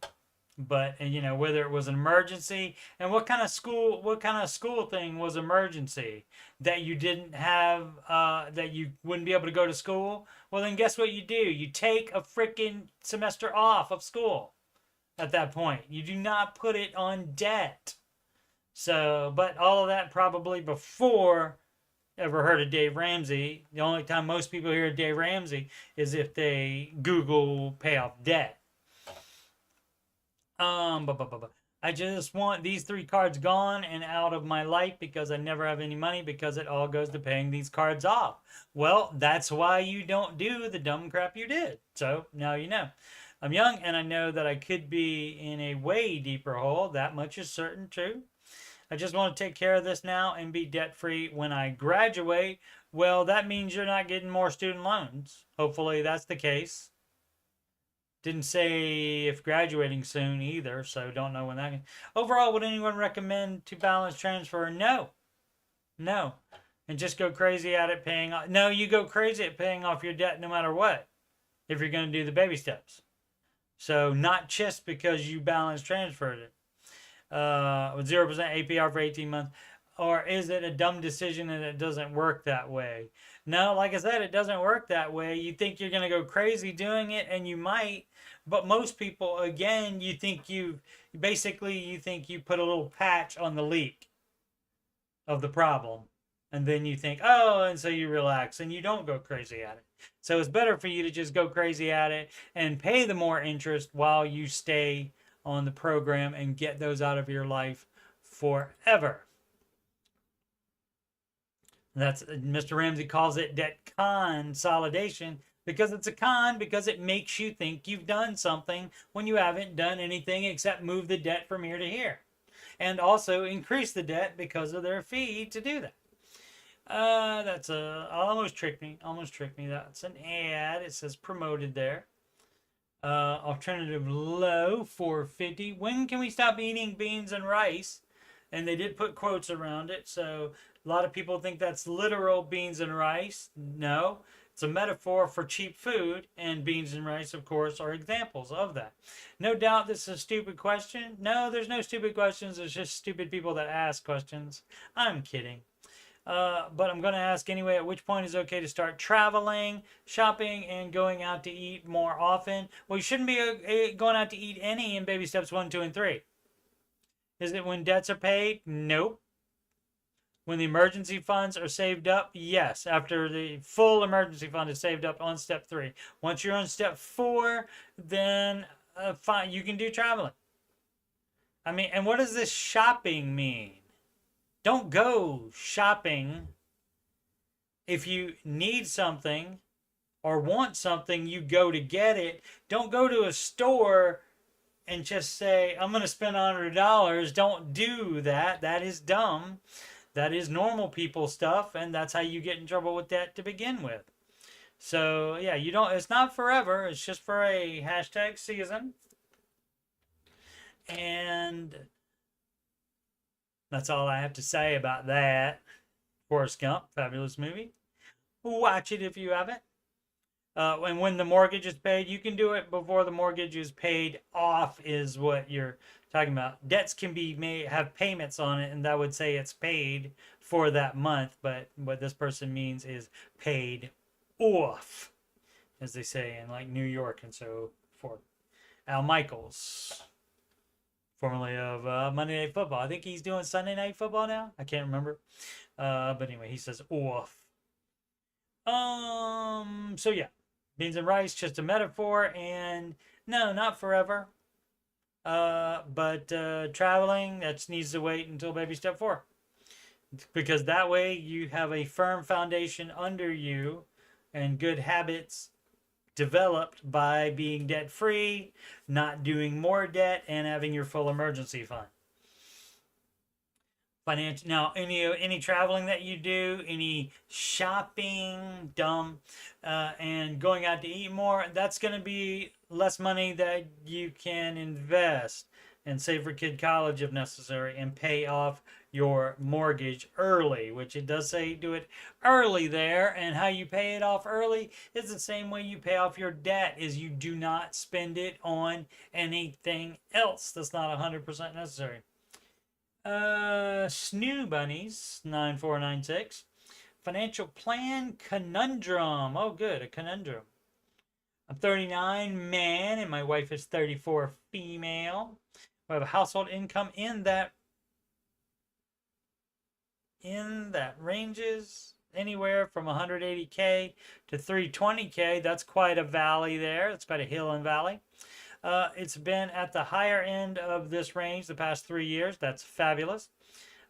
But you know, whether it was an emergency, and what kind of school thing was emergency, that you didn't have, that you wouldn't be able to go to school. Well, then guess what you do? You take a freaking semester off of school at that point. You do not put it on debt. So, but all of that probably before ever heard of Dave Ramsey. The only time most people hear of Dave Ramsey is if they Google pay off debt. I just want these 3 cards gone and out of my life because I never have any money because it all goes to paying these cards off. Well, that's why you don't do the dumb crap you did. So now you know. I'm young and I know that I could be in a way deeper hole. That much is certain true. I just want to take care of this now and be debt free when I graduate. Well, that means you're not getting more student loans. Hopefully that's the case. Didn't say if graduating soon either, so don't know when that can. Overall, would anyone recommend to balance transfer? No. No. And just go crazy at it paying off. No, you go crazy at paying off your debt no matter what, if you're going to do the baby steps. So not just because you balance transferred it. With 0% APR for 18 months. Or is it a dumb decision and it doesn't work that way? No, like I said, it doesn't work that way. You think you're going to go crazy doing it, and you might. But most people, again, you think you put a little patch on the leak of the problem. And then you think, oh, and so you relax and you don't go crazy at it. So it's better for you to just go crazy at it and pay the more interest while you stay on the program and get those out of your life forever. That's Mr. Ramsey calls it debt consolidation because it's a con, because it makes you think you've done something when you haven't done anything except move the debt from here to here, and also increase the debt because of their fee to do that. That's almost tricked me. That's an ad. It says promoted there. Alternative low 450. When can we stop eating beans and rice? And they did put quotes around it, so a lot of people think that's literal beans and rice. No, it's a metaphor for cheap food, and beans and rice, of course, are examples of that. No doubt this is a stupid question. No, there's no stupid questions. There's just stupid people that ask questions. I'm kidding. But I'm going to ask anyway, at which point is it okay to start traveling, shopping, and going out to eat more often? Well, you shouldn't be going out to eat any in baby steps 1, 2, and 3. Is it when debts are paid? Nope. When the emergency funds are saved up? Yes. After the full emergency fund is saved up on step 3. Once you're on step 4, then fine, you can do traveling. I mean, and what does this shopping mean? Don't go shopping. If you need something or want something, you go to get it. Don't go to a store and just say, I'm going to spend $100. Don't do that. That is dumb. That is normal people stuff, and that's how you get in trouble with debt to begin with. So, yeah, it's not forever. It's just for a hashtag season. And that's all I have to say about that. Forrest Gump, fabulous movie. Watch it if you haven't. And when the mortgage is paid, you can do it before the mortgage is paid off, is what you're talking about. Debts can have payments on it, and that would say it's paid for that month. But what this person means is paid off, as they say in like New York and so forth. Al Michaels, formerly of Monday Night Football. I think he's doing Sunday Night Football now. I can't remember. But anyway, he says off. So yeah, beans and rice, just a metaphor, and no, not forever. But traveling, that needs to wait until baby step 4. Because that way you have a firm foundation under you and good habits developed by being debt free, not doing more debt, and having your full emergency fund. Now, any traveling that you do, any shopping, and going out to eat more, that's going to be less money that you can invest. and save for kid college if necessary, and pay off your mortgage early, which it does say do it early there. And how you pay it off early is the same way you pay off your debt, is you do not spend it on anything else. That's not 100% necessary. Snoo Bunnies 9496. Financial plan conundrum. Oh, good, a conundrum. I'm 39 man and my wife is 34 female. We have a household income in that ranges anywhere from 180K to 320K. That's quite a valley there. It's quite a hill and valley. It's been at the higher end of this range the past 3 years. That's fabulous.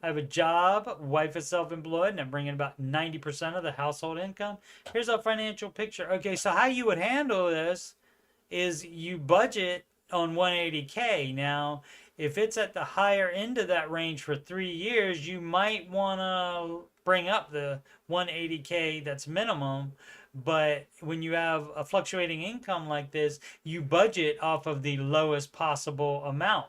I have a job, wife is self-employed, and I'm bringing about 90% of the household income. Here's a financial picture. Okay, so how you would handle this is you budget on 180K. Now, if it's at the higher end of that range for 3 years, you might want to bring up the 180K that's minimum. But when you have a fluctuating income like this, you budget off of the lowest possible amount.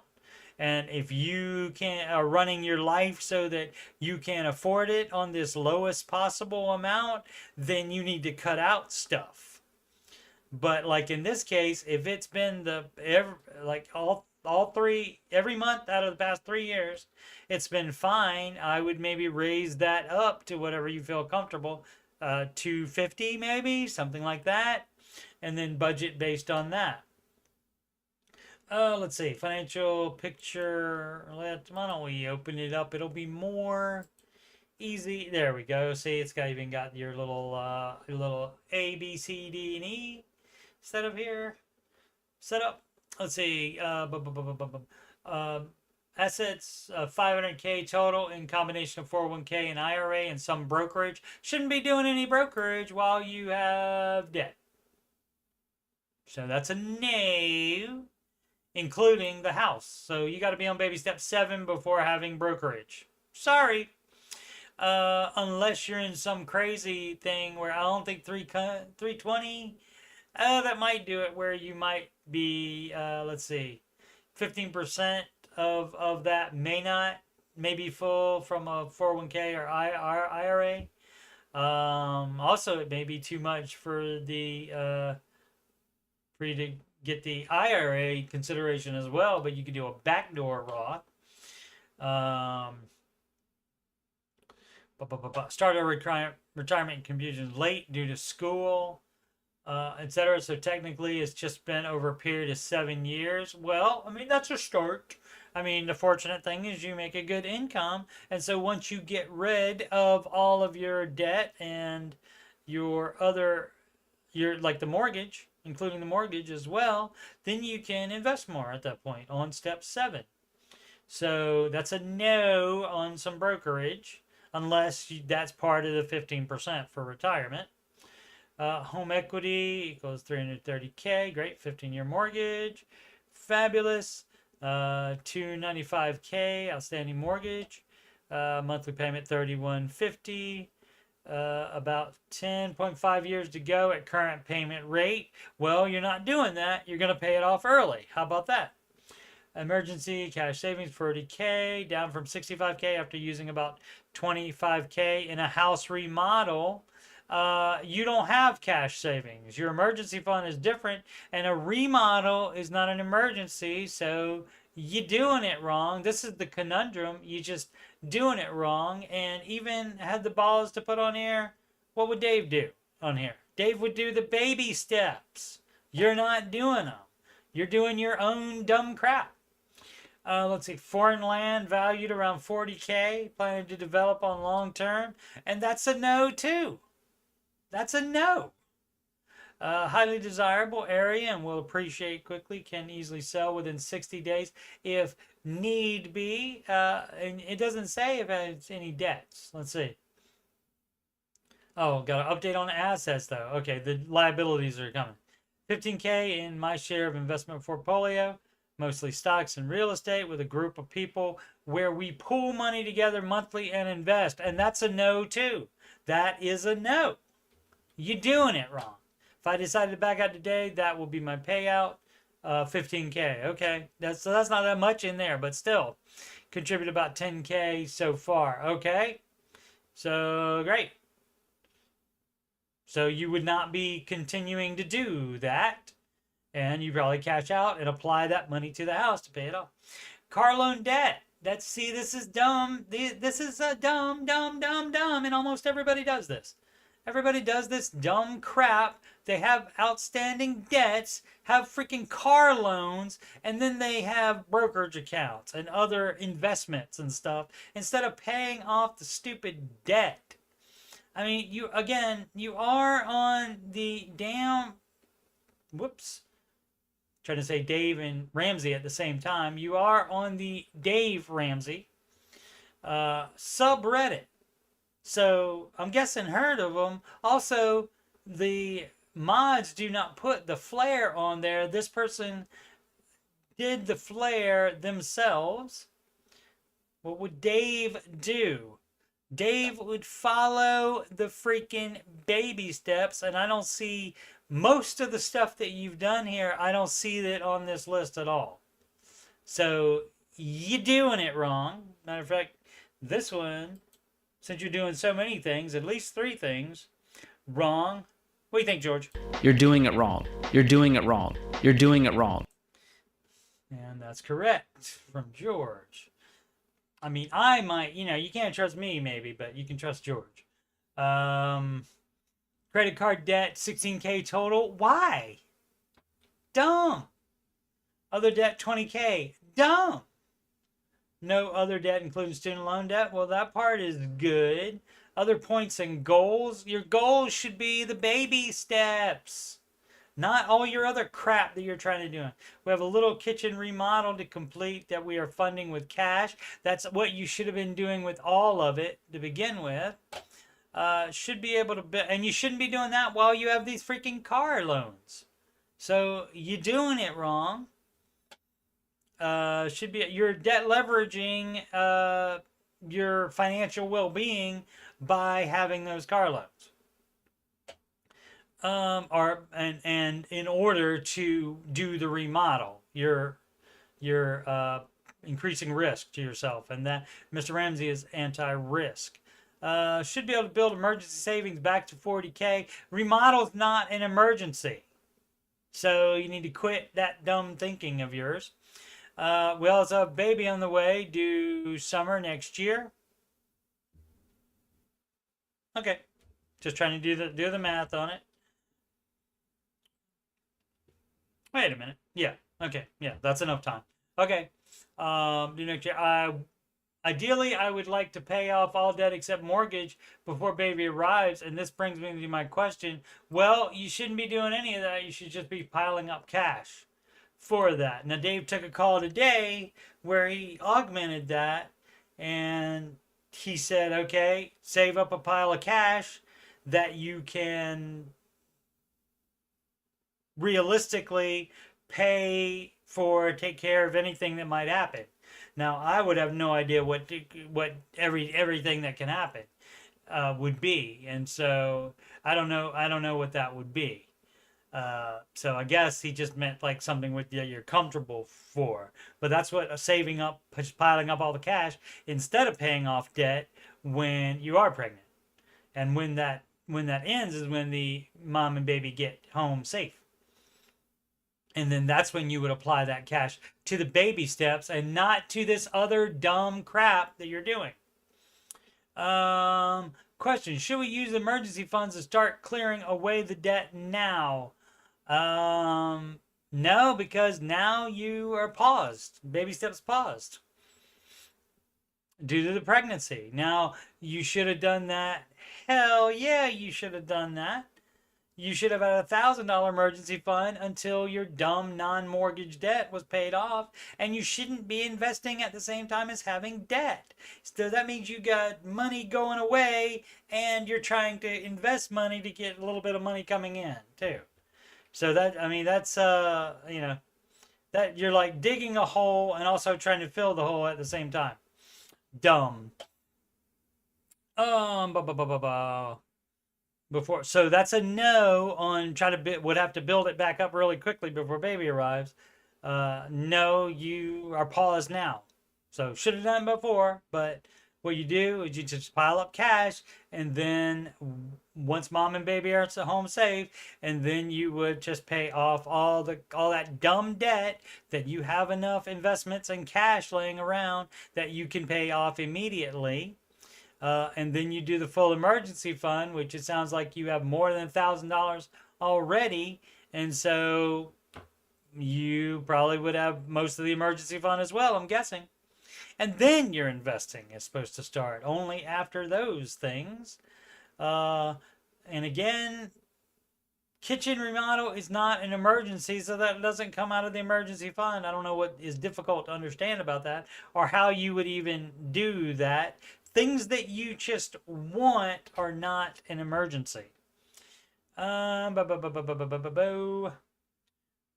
And if you are running your life so that you can afford it on this lowest possible amount, then you need to cut out stuff. But like in this case, if it's been every month out of the past 3 years, it's been fine, I would maybe raise that up to whatever you feel comfortable, 250 maybe, something like that, and then budget based on that. Let's see, financial picture. Why don't we open it up? It'll be more easy. There we go. See, it's even got your little A, B, C, D, and E set up here. Set up. Let's see. Assets 500K total in combination of 401K and IRA and some brokerage. Shouldn't be doing any brokerage while you have debt. So that's a no, including the house. So you got to be on baby step 7 before having brokerage. Sorry. Unless you're in some crazy thing where I don't think 320, that might do it, where you might be, let's see, 15% of that may be full from a 401k or IRA. Also, it may be too much for you to get the IRA consideration as well, but you could do a backdoor Roth. Started retirement contributions late due to school, etc. So technically, it's just been over a period of 7 years. Well, I mean, that's a start. I mean, the fortunate thing is you make a good income, and so once you get rid of all of your debt and your like the mortgage, including the mortgage as well, then you can invest more at that point on step 7. So that's a no on some brokerage, unless that's part of the 15% for retirement. Home equity equals 330K. Great. 15-year mortgage. Fabulous. 295K outstanding mortgage. Monthly payment $31.50. About 10.5 years to go at current payment rate. Well, you're not doing that. You're going to pay it off early. How about that? Emergency cash savings 40K, down from 65K after using about 25K in a house remodel. You don't have cash savings. Your emergency fund is different, and a remodel is not an emergency, so you're doing it wrong. This is the conundrum. You're just doing it wrong. And even had the balls to put on here, what would Dave do on here? Dave would do the baby steps. You're not doing them. You're doing your own dumb crap. Let's see, foreign land valued around 40K, planning to develop on long term, and that's a no too. That's a no. Highly desirable area and will appreciate quickly, can easily sell within 60 days if need be. And it doesn't say if it's any debts. Let's see. Oh, got an update on assets though. Okay, the liabilities are coming. 15K in my share of investment portfolio, mostly stocks and real estate, with a group of people where we pool money together monthly and invest. And that's a no too. That is a no. You're doing it wrong. If I decided to back out today, that will be my payout. 15K. Okay, that's not that much in there, but still, contribute about 10K so far. Okay, so great. So you would not be continuing to do that, and you probably cash out and apply that money to the house to pay it off. Car loan debt. This is dumb. This is a dumb, and almost everybody does this. Everybody does this dumb crap. They have outstanding debts, have freaking car loans, and then they have brokerage accounts and other investments and stuff instead of paying off the stupid debt. I mean, you are on the damn, whoops, trying to say Dave and Ramsey at the same time. You are on the Dave Ramsey subreddit. So I'm guessing heard of them. Also, the mods do not put the flare on there. This person did the flare themselves. What would Dave do? Dave would follow the freaking baby steps, and I don't see most of the stuff that you've done here. I don't see that on this list at all. So you're doing it wrong. Matter of fact, this one, since you're doing so many things, at least 3 things wrong. What do you think, George? You're doing it wrong. You're doing it wrong. You're doing it wrong. And that's correct from George. I mean, I might, you can't trust me maybe, but you can trust George. Credit card debt, 16K total. Why? Dumb. Other debt, 20K. Dumb. No other debt, including student loan debt. Well, that part is good. Other points and goals. Your goals should be the baby steps, not all your other crap that you're trying to do. We have a little kitchen remodel to complete that we are funding with cash. That's what you should have been doing with all of it to begin with. Should be able to, and you shouldn't be doing that while you have these freaking car loans. So you're doing it wrong. Should be, you're debt leveraging your financial well-being by having those car loans. And in order to do the remodel, you're increasing risk to yourself, and that Mr. Ramsey is anti-risk. Should be able to build emergency savings back to 40K. Remodel's not an emergency, so you need to quit that dumb thinking of yours. We also have baby on the way, due summer next year. Okay, just trying to do the math on it. Wait a minute. Yeah. Okay. Yeah, that's enough time. Okay. Do next year. Ideally, I would like to pay off all debt except mortgage before baby arrives. And this brings me to my question. Well, you shouldn't be doing any of that. You should just be piling up cash for that. Now, Dave took a call today where he augmented that. And he said, okay, save up a pile of cash that you can realistically pay for, take care of anything that might happen. Now, I would have no idea what everything that can happen would be, and so I don't know what that would be. So I guess he just meant like something with you're comfortable for. But that's what saving up, piling up all the cash instead of paying off debt when you are pregnant, and when that ends is when the mom and baby get home safe. And then that's when you would apply that cash to the baby steps and not to this other dumb crap that you're doing. Question, should we use emergency funds to start clearing away the debt now? No, because now you are paused. Baby steps paused due to the pregnancy. Now, you should have done that. Hell yeah, you should have done that. You should have had a $1,000 emergency fund until your dumb non-mortgage debt was paid off, and you shouldn't be investing at the same time as having debt. So that means you got money going away, and you're trying to invest money to get a little bit of money coming in too. So that, I mean, that's that you're like digging a hole and also trying to fill the hole at the same time. Dumb. before. So that's a no on try to would have to build it back up really quickly before baby arrives. No, you are paused now. So should have done before, but what you do is you just pile up cash, and then once mom and baby are at home safe, and then you would just pay off all that dumb debt that you have enough investments and cash laying around that you can pay off immediately. And then you do the full emergency fund, which it sounds like you have more than $1,000 already, and so you probably would have most of the emergency fund as well, I'm guessing. And then your investing is supposed to start only after those things. And again, kitchen remodel is not an emergency, so that doesn't come out of the emergency fund. I don't know what is difficult to understand about that, or how you would even do that. Things that you just want are not an emergency.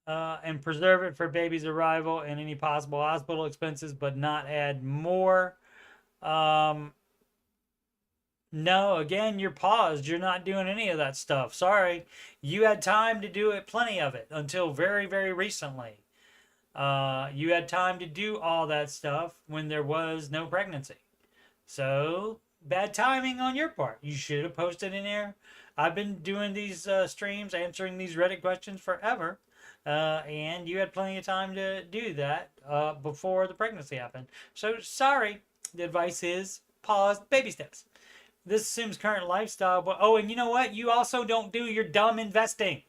And preserve it for baby's arrival and any possible hospital expenses, but not add more. No, again, you're paused. You're not doing any of that stuff. Sorry. You had time to do it, plenty of it, until very, very recently. You had time to do all that stuff when there was no pregnancy. So, bad timing on your part. You should have posted in there. I've been doing these streams, answering these Reddit questions forever. And you had plenty of time to do that before the pregnancy happened. So, sorry. The advice is pause, baby steps. This assumes current lifestyle. But, oh, and you know what? You also don't do your dumb investing.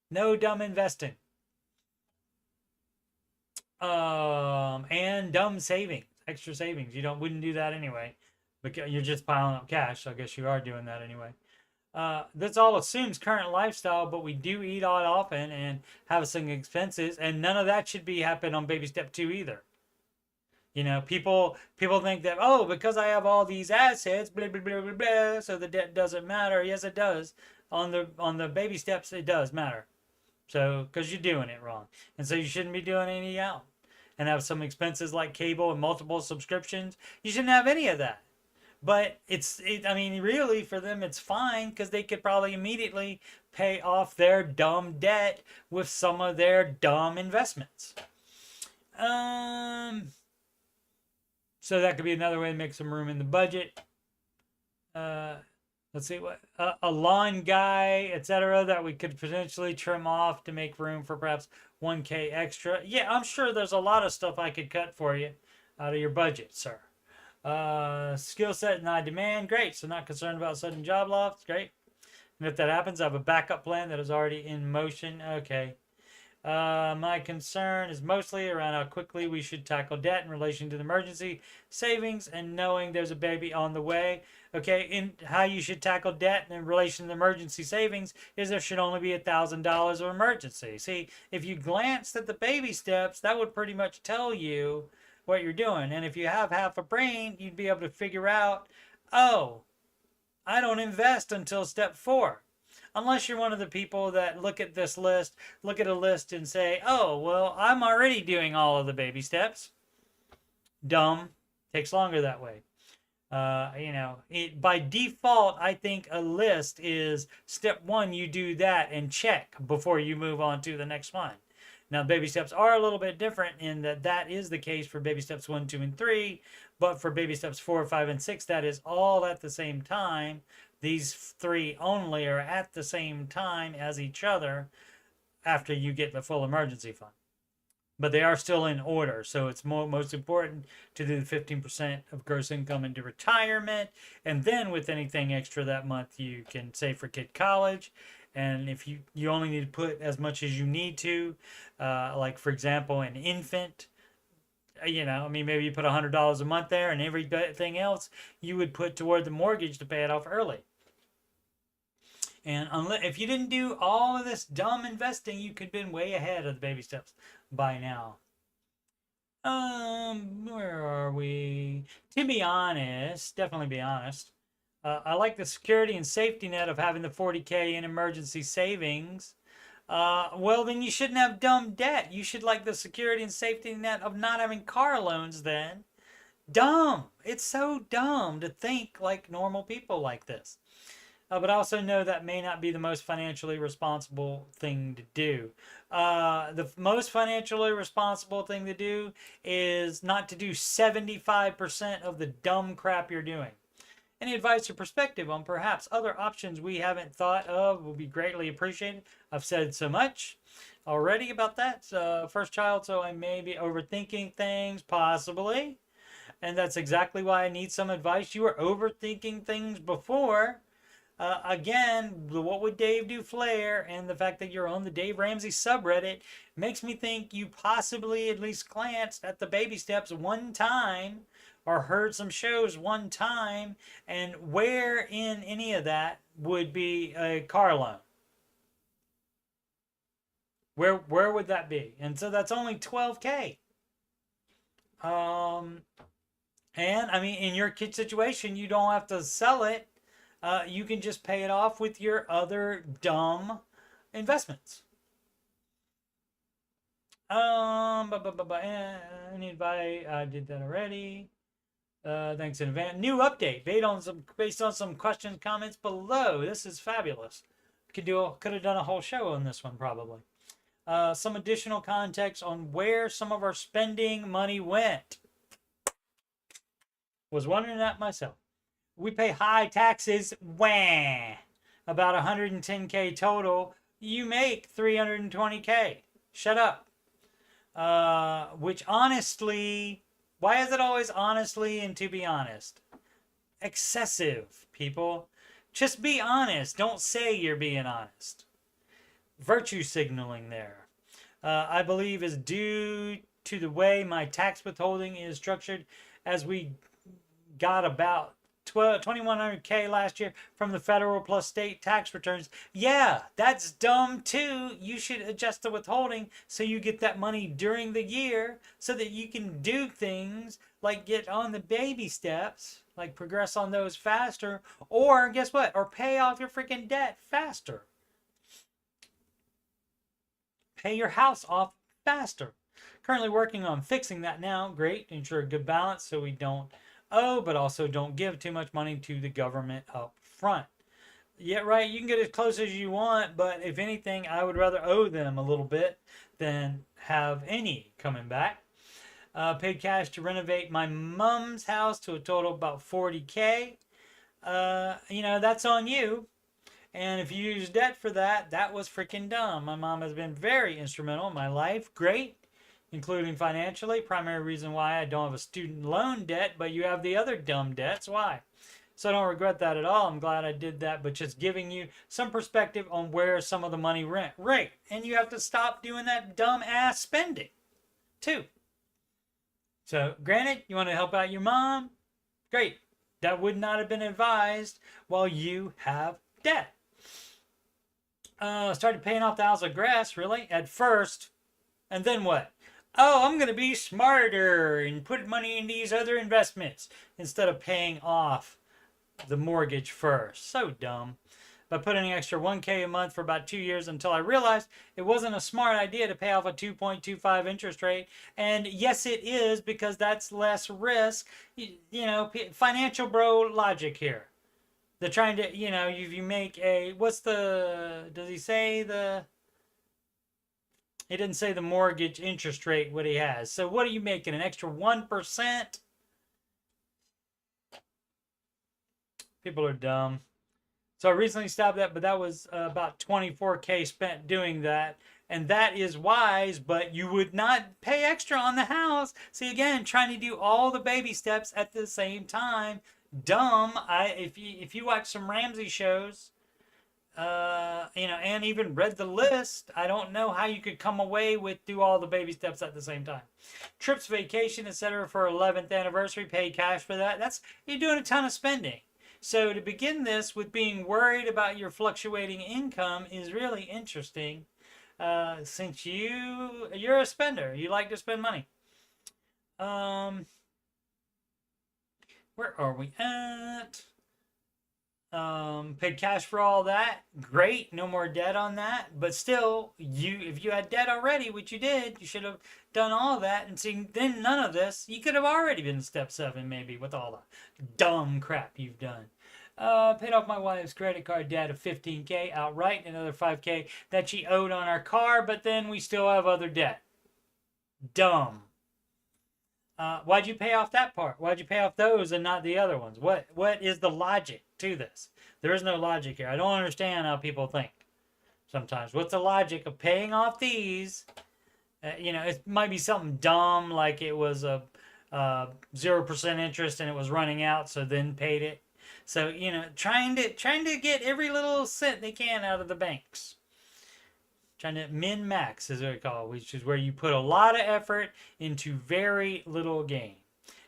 No dumb investing. And dumb savings, extra savings. You wouldn't do that anyway, because you're just piling up cash. So I guess you are doing that anyway. This all assumes current lifestyle, but we do eat out often and have some expenses, and none of that should be happening on baby step 2 either. You know, people think that, oh, because I have all these assets, blah blah blah blah blah, so the debt doesn't matter. Yes, it does. On the baby steps, it does matter. So, because you're doing it wrong, and so you shouldn't be doing any out, and have some expenses like cable and multiple subscriptions. You shouldn't have any of that. But I mean, really, for them, it's fine, because they could probably immediately pay off their dumb debt with some of their dumb investments. So that could be another way to make some room in the budget. Let's see what a lawn guy, etc., that we could potentially trim off to make room for perhaps $1K extra. Yeah, I'm sure there's a lot of stuff I could cut for you out of your budget, sir. Skill set and high demand, great. So not concerned about sudden job loss, great. And if that happens, I have a backup plan that is already in motion. Okay. My concern is mostly around how quickly we should tackle debt in relation to the emergency savings and knowing there's a baby on the way. Okay, in how you should tackle debt in relation to emergency savings is there should only be $1,000 of emergency. See, if you glanced at the baby steps, that would pretty much tell you what you're doing. And if you have half a brain, you'd be able to figure out, oh, I don't invest until step 4. Unless you're one of the people that look at this list, look at a list and say, oh, well, I'm already doing all of the baby steps. Dumb. Takes longer that way. By default, I think a list is step 1, you do that and check before you move on to the next one. Now, baby steps are a little bit different in that is the case for baby steps 1, 2, and 3. But for baby steps 4, 5, and 6, that is all at the same time. These 3 only are at the same time as each other after you get the full emergency fund. But they are still in order, so it's most important to do the 15% of gross income into retirement, and then with anything extra that month you can save for kid college. And if you only need to put as much as you need to, like for example an infant, maybe you put $100 a month there, and everything else you would put toward the mortgage to pay it off early. And if you didn't do all of this dumb investing, you could have been way ahead of the baby steps by now. Where are we? To be honest, definitely be honest, I like the security and safety net of having the $40K in emergency savings. Well, then you shouldn't have dumb debt. You should like the security and safety net of not having car loans then. Dumb. It's so dumb to think like normal people like this. But I also know that may not be the most financially responsible thing to do. The most financially responsible thing to do is not to do 75% of the dumb crap you're doing. Any advice or perspective on perhaps other options we haven't thought of will be greatly appreciated. I've said so much already about that. First child, so I may be overthinking things, possibly. And that's exactly why I need some advice. You were overthinking things before. Again, the What Would Dave Do Flair and the fact that you're on the Dave Ramsey subreddit makes me think you possibly at least glanced at the baby steps one time or heard some shows one time, and where in any of that would be a car loan? Where would that be? And so that's only 12K. And I mean, in your kid situation, you don't have to sell it. You can just pay it off with your other dumb investments. Any advice? I did that already. Thanks in advance. New update based on some questions, comments below. This is fabulous. Could have done a whole show on this one probably. Some additional context on where some of our spending money went. Was wondering that myself. We pay high taxes. Wah! About 110K total. You make 320K. Shut up. Which honestly, why is it always honestly and to be honest? Excessive, people. Just be honest. Don't say you're being honest. Virtue signaling there. I believe is due to the way my tax withholding is structured, as we got about 2,100K last year from the federal plus state tax returns. Yeah, that's dumb too. You should adjust the withholding so you get that money during the year so that you can do things like get on the baby steps, like progress on those faster, or guess what? Or pay off your freaking debt faster. Pay your house off faster. Currently working on fixing that now. Great. Ensure a good balance so we don't owe, but also don't give too much money to the government up front. Yeah, right. You can get as close as you want, but if anything, I would rather owe them a little bit than have any coming back. Paid cash to renovate my mom's house to a total of about 40K. That's on you. And if you use debt for that, that was freaking dumb. My mom has been very instrumental in my life. Great. Including financially. Primary reason why I don't have a student loan debt, but you have the other dumb debts. Why? So I don't regret that at all. I'm glad I did that, but just giving you some perspective on where some of the money went. Right. And you have to stop doing that dumb ass spending too. So granted, you want to help out your mom? Great. That would not have been advised while you have debt. Started paying off the house of grass, really, at first. And then what? Oh, I'm going to be smarter and put money in these other investments instead of paying off the mortgage first. So dumb. By putting an extra 1K a month for about 2 years until I realized it wasn't a smart idea to pay off a 2.25 interest rate. And yes, it is, because that's less risk. Financial bro logic here. They're trying to, if you make a, does he say he didn't say the mortgage interest rate, what he has. So what are you making, an extra 1%? People are dumb. So I recently stopped that, but that was about 24K spent doing that. And that is wise, but you would not pay extra on the house. See, again, trying to do all the baby steps at the same time. Dumb. If you watch some Ramsey shows, and even read the list, I don't know how you could come away with do all the baby steps at the same time. Trips, vacation, etc. for 11th anniversary, pay cash for that. You're doing a ton of spending. So to begin this with being worried about your fluctuating income is really interesting, since you're a spender. You like to spend money. Where are we at? Paid cash for all that. Great, no more debt on that. But still, if you had debt already, which you did, you should have done all that. And see, then none of this. You could have already been step 7, maybe, with all the dumb crap you've done. Paid off my wife's credit card debt of $15K outright, another $5K that she owed on our car, but then we still have other debt. Dumb. Why'd you pay off that part? Why'd you pay off those and not the other ones? What is the logic to this? There is no logic here. I don't understand how people think sometimes. What's the logic of paying off these? It might be something dumb, like it was a 0% interest and it was running out, so then paid it. So, trying to get every little cent they can out of the banks. Trying to min-max is what we call it, which is where you put a lot of effort into very little gain.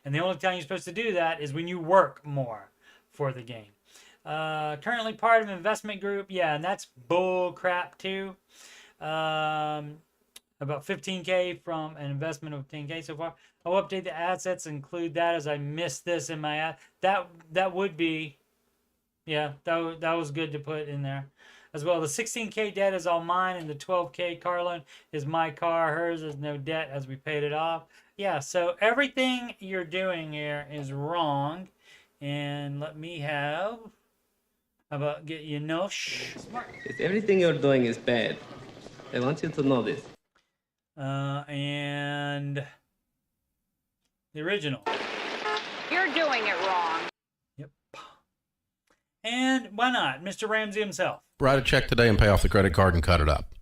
And the only time you're supposed to do that is when you work more for the gain. Currently part of an investment group. Yeah, and that's bull crap too. About 15K from an investment of 10K so far. I'll update the assets, include that as I missed this in my ad. That would be, yeah, that was good to put in there. As well, the 16K debt is all mine, and the 12K car loan is my car. Hers is no debt as we paid it off. Yeah, so everything you're doing here is wrong. And let me have, how about get you smart. Everything you're doing is bad. I want you to know this. And the original. You're doing it wrong. Yep. And why not? Mr. Ramsey himself. Write a check today and pay off the credit card and cut it up.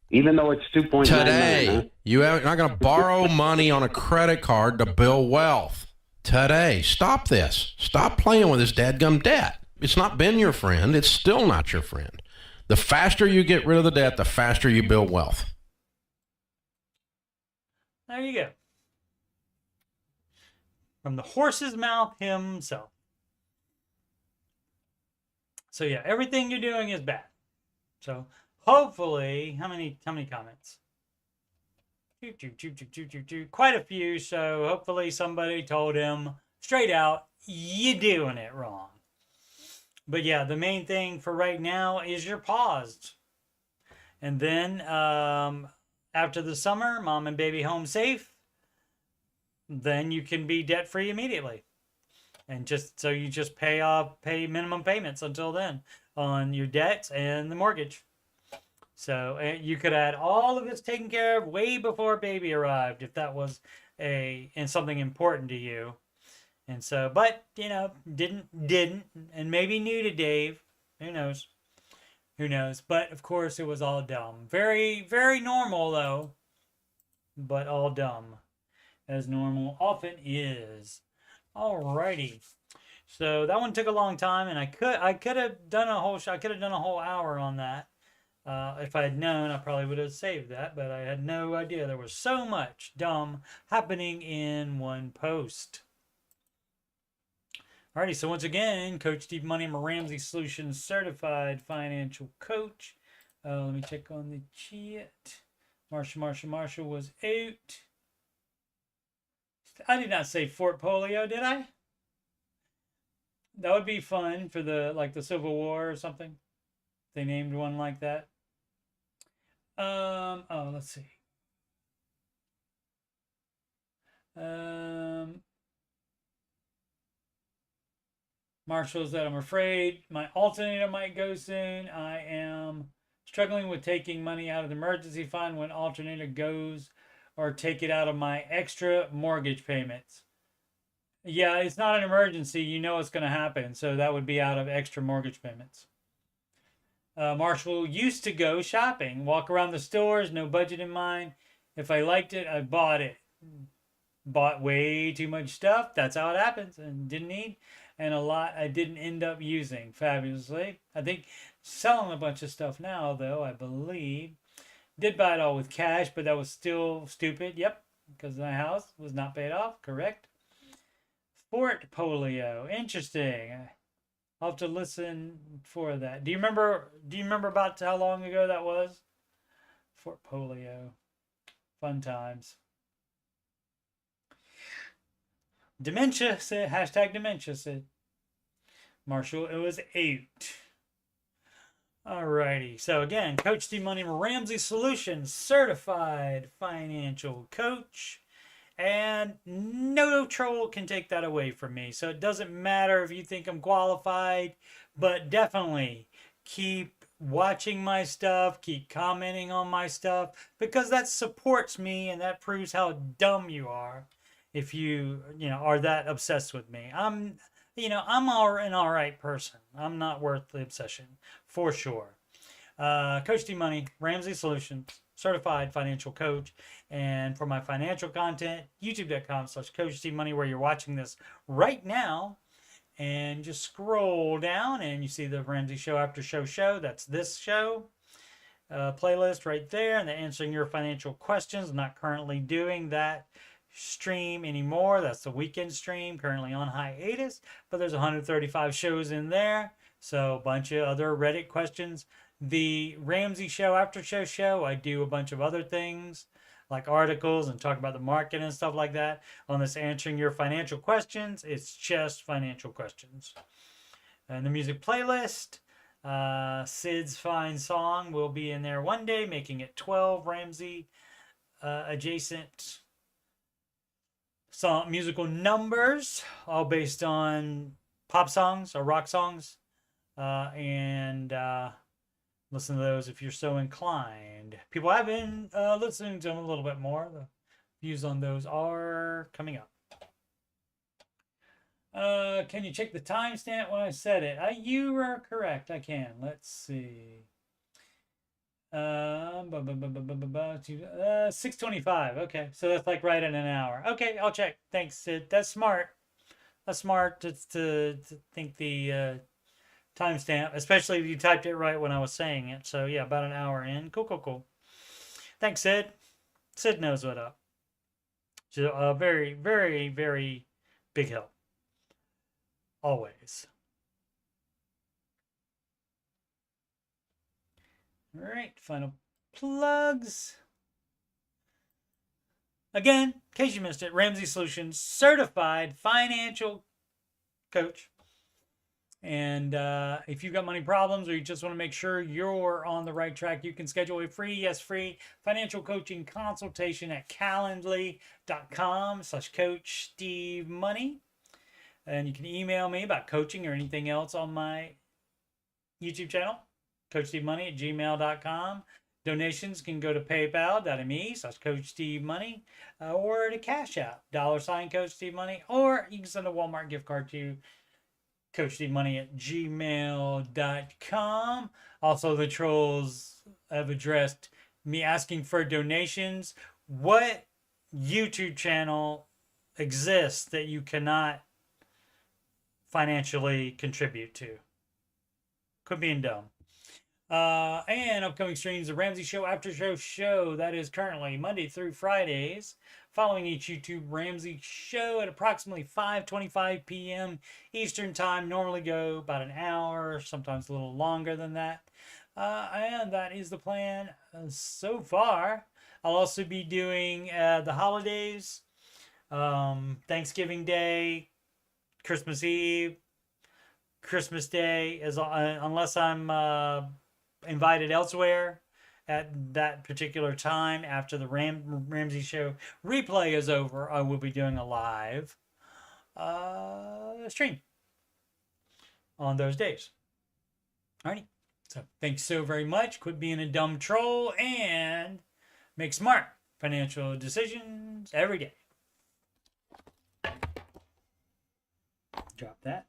Even though it's 2.99. Today. Huh? You're not going to borrow money on a credit card to build wealth. Today. Stop this. Stop playing with this dadgum debt. It's not been your friend. It's still not your friend. The faster you get rid of the debt, the faster you build wealth. There you go. From the horse's mouth himself. So yeah, everything you're doing is bad. So hopefully, how many comments? Quite a few. So hopefully somebody told him straight out, you're doing it wrong. But yeah, the main thing for right now is you're paused. And then after the summer, mom and baby home safe, then you can be debt free immediately. And you just pay minimum payments until then on your debts and the mortgage. So you could had all of this taken care of way before baby arrived if that was something important to you. And so, but didn't, and maybe new to Dave. Who knows? But of course it was all dumb. Very, very normal though, but all dumb, as normal often is. Alrighty, so that one took a long time, and I could have done a whole hour on that. If I had known, I probably would have saved that, but I had no idea there was so much dumb happening in one post. Alrighty, so once again, Coach Steve Money, I'm a Ramsey Solutions certified financial coach. Let me check on the chat. Marshall was out. I did not say Fort Polio, did I? That would be fun for the Civil War or something. They named one like that. Oh, let's see. Marshall said, I'm afraid my alternator might go soon. I am struggling with taking money out of the emergency fund when alternator goes, or take it out of my extra mortgage payments. Yeah, it's not an emergency. You know what's going to happen. So that would be out of extra mortgage payments. Marshall used to go shopping, walk around the stores, no budget in mind. If I liked it, I bought it. Bought way too much stuff. That's how it happens. And didn't need. And a lot I didn't end up using fabulously. I think selling a bunch of stuff now, though, I believe. Did buy it all with cash, but that was still stupid. Yep, because my house was not paid off. Correct. Fort Polio. Interesting. I'll have to listen for that. Do you remember about how long ago that was? Fort Polio. Fun times. Dementia said, hashtag dementia said. Marshall, it was 8. Alrighty. So again, Coach Steve Money, Ramsey Solutions, certified financial coach. And no troll can take that away from me. So it doesn't matter if you think I'm qualified, but definitely keep watching my stuff, keep commenting on my stuff, because that supports me and that proves how dumb you are if you are that obsessed with me. I'm an all right person. I'm not worth the obsession, for sure. Coach D Money, Ramsey Solutions, certified financial coach. And for my financial content, youtube.com/Coach D Money, where you're watching this right now. And just scroll down and you see the Ramsey Show After Show. That's this show. Playlist right there. And the Answering Your Financial Questions. I'm not currently doing that stream anymore. That's the weekend stream, currently on hiatus. But there's 135 shows in there. So a bunch of other Reddit questions. The Ramsey Show After Show, I do a bunch of other things, like articles and talk about the market and stuff like that. On this Answering Your Financial Questions, it's just financial questions. And the music playlist, Sid's Fine Song will be in there one day, making it 12 Ramsey adjacent song musical numbers, all based on pop songs or rock songs. Listen to those if you're so inclined. People have been listening to them a little bit more. The views on those are coming up. Can you check the timestamp when I said it? You are correct. I can. Let's see. 6:25. Okay, so that's like right in an hour. Okay, I'll check. Thanks, Sid. That's smart. That's smart to think the timestamp, especially if you typed it right when I was saying it. So yeah, about an hour in. Cool. Thanks, Sid. Sid knows what up. So a very, very, very big help. Always. All right, final plugs. Again, in case you missed it, Ramsey Solutions, certified financial coach. And if you've got money problems or you just want to make sure you're on the right track, you can schedule a free financial coaching consultation at calendly.com/Coach Steve Money. And you can email me about coaching or anything else on my YouTube channel, coachstevemoney@gmail.com. Donations can go to paypal.me/Coach Steve Money or to CashApp, $Coach Steve Money, or you can send a Walmart gift card to coachstevemoney@gmail.com. Also, the trolls have addressed me asking for donations. What YouTube channel exists that you cannot financially contribute to? Quit being dumb. And upcoming streams, the Ramsey Show After Show. That is currently Monday through Fridays. Following each YouTube Ramsey Show at approximately 5:25 p.m. Eastern Time. Normally go about an hour, sometimes a little longer than that. And that is the plan so far. I'll also be doing the holidays, Thanksgiving Day, Christmas Eve, Christmas Day, unless I'm invited elsewhere at that particular time. After the Ramsey Show replay is over, I will be doing a live stream on those days. Alrighty. So thanks so very much. Quit being a dumb troll and make smart financial decisions every day. Drop that.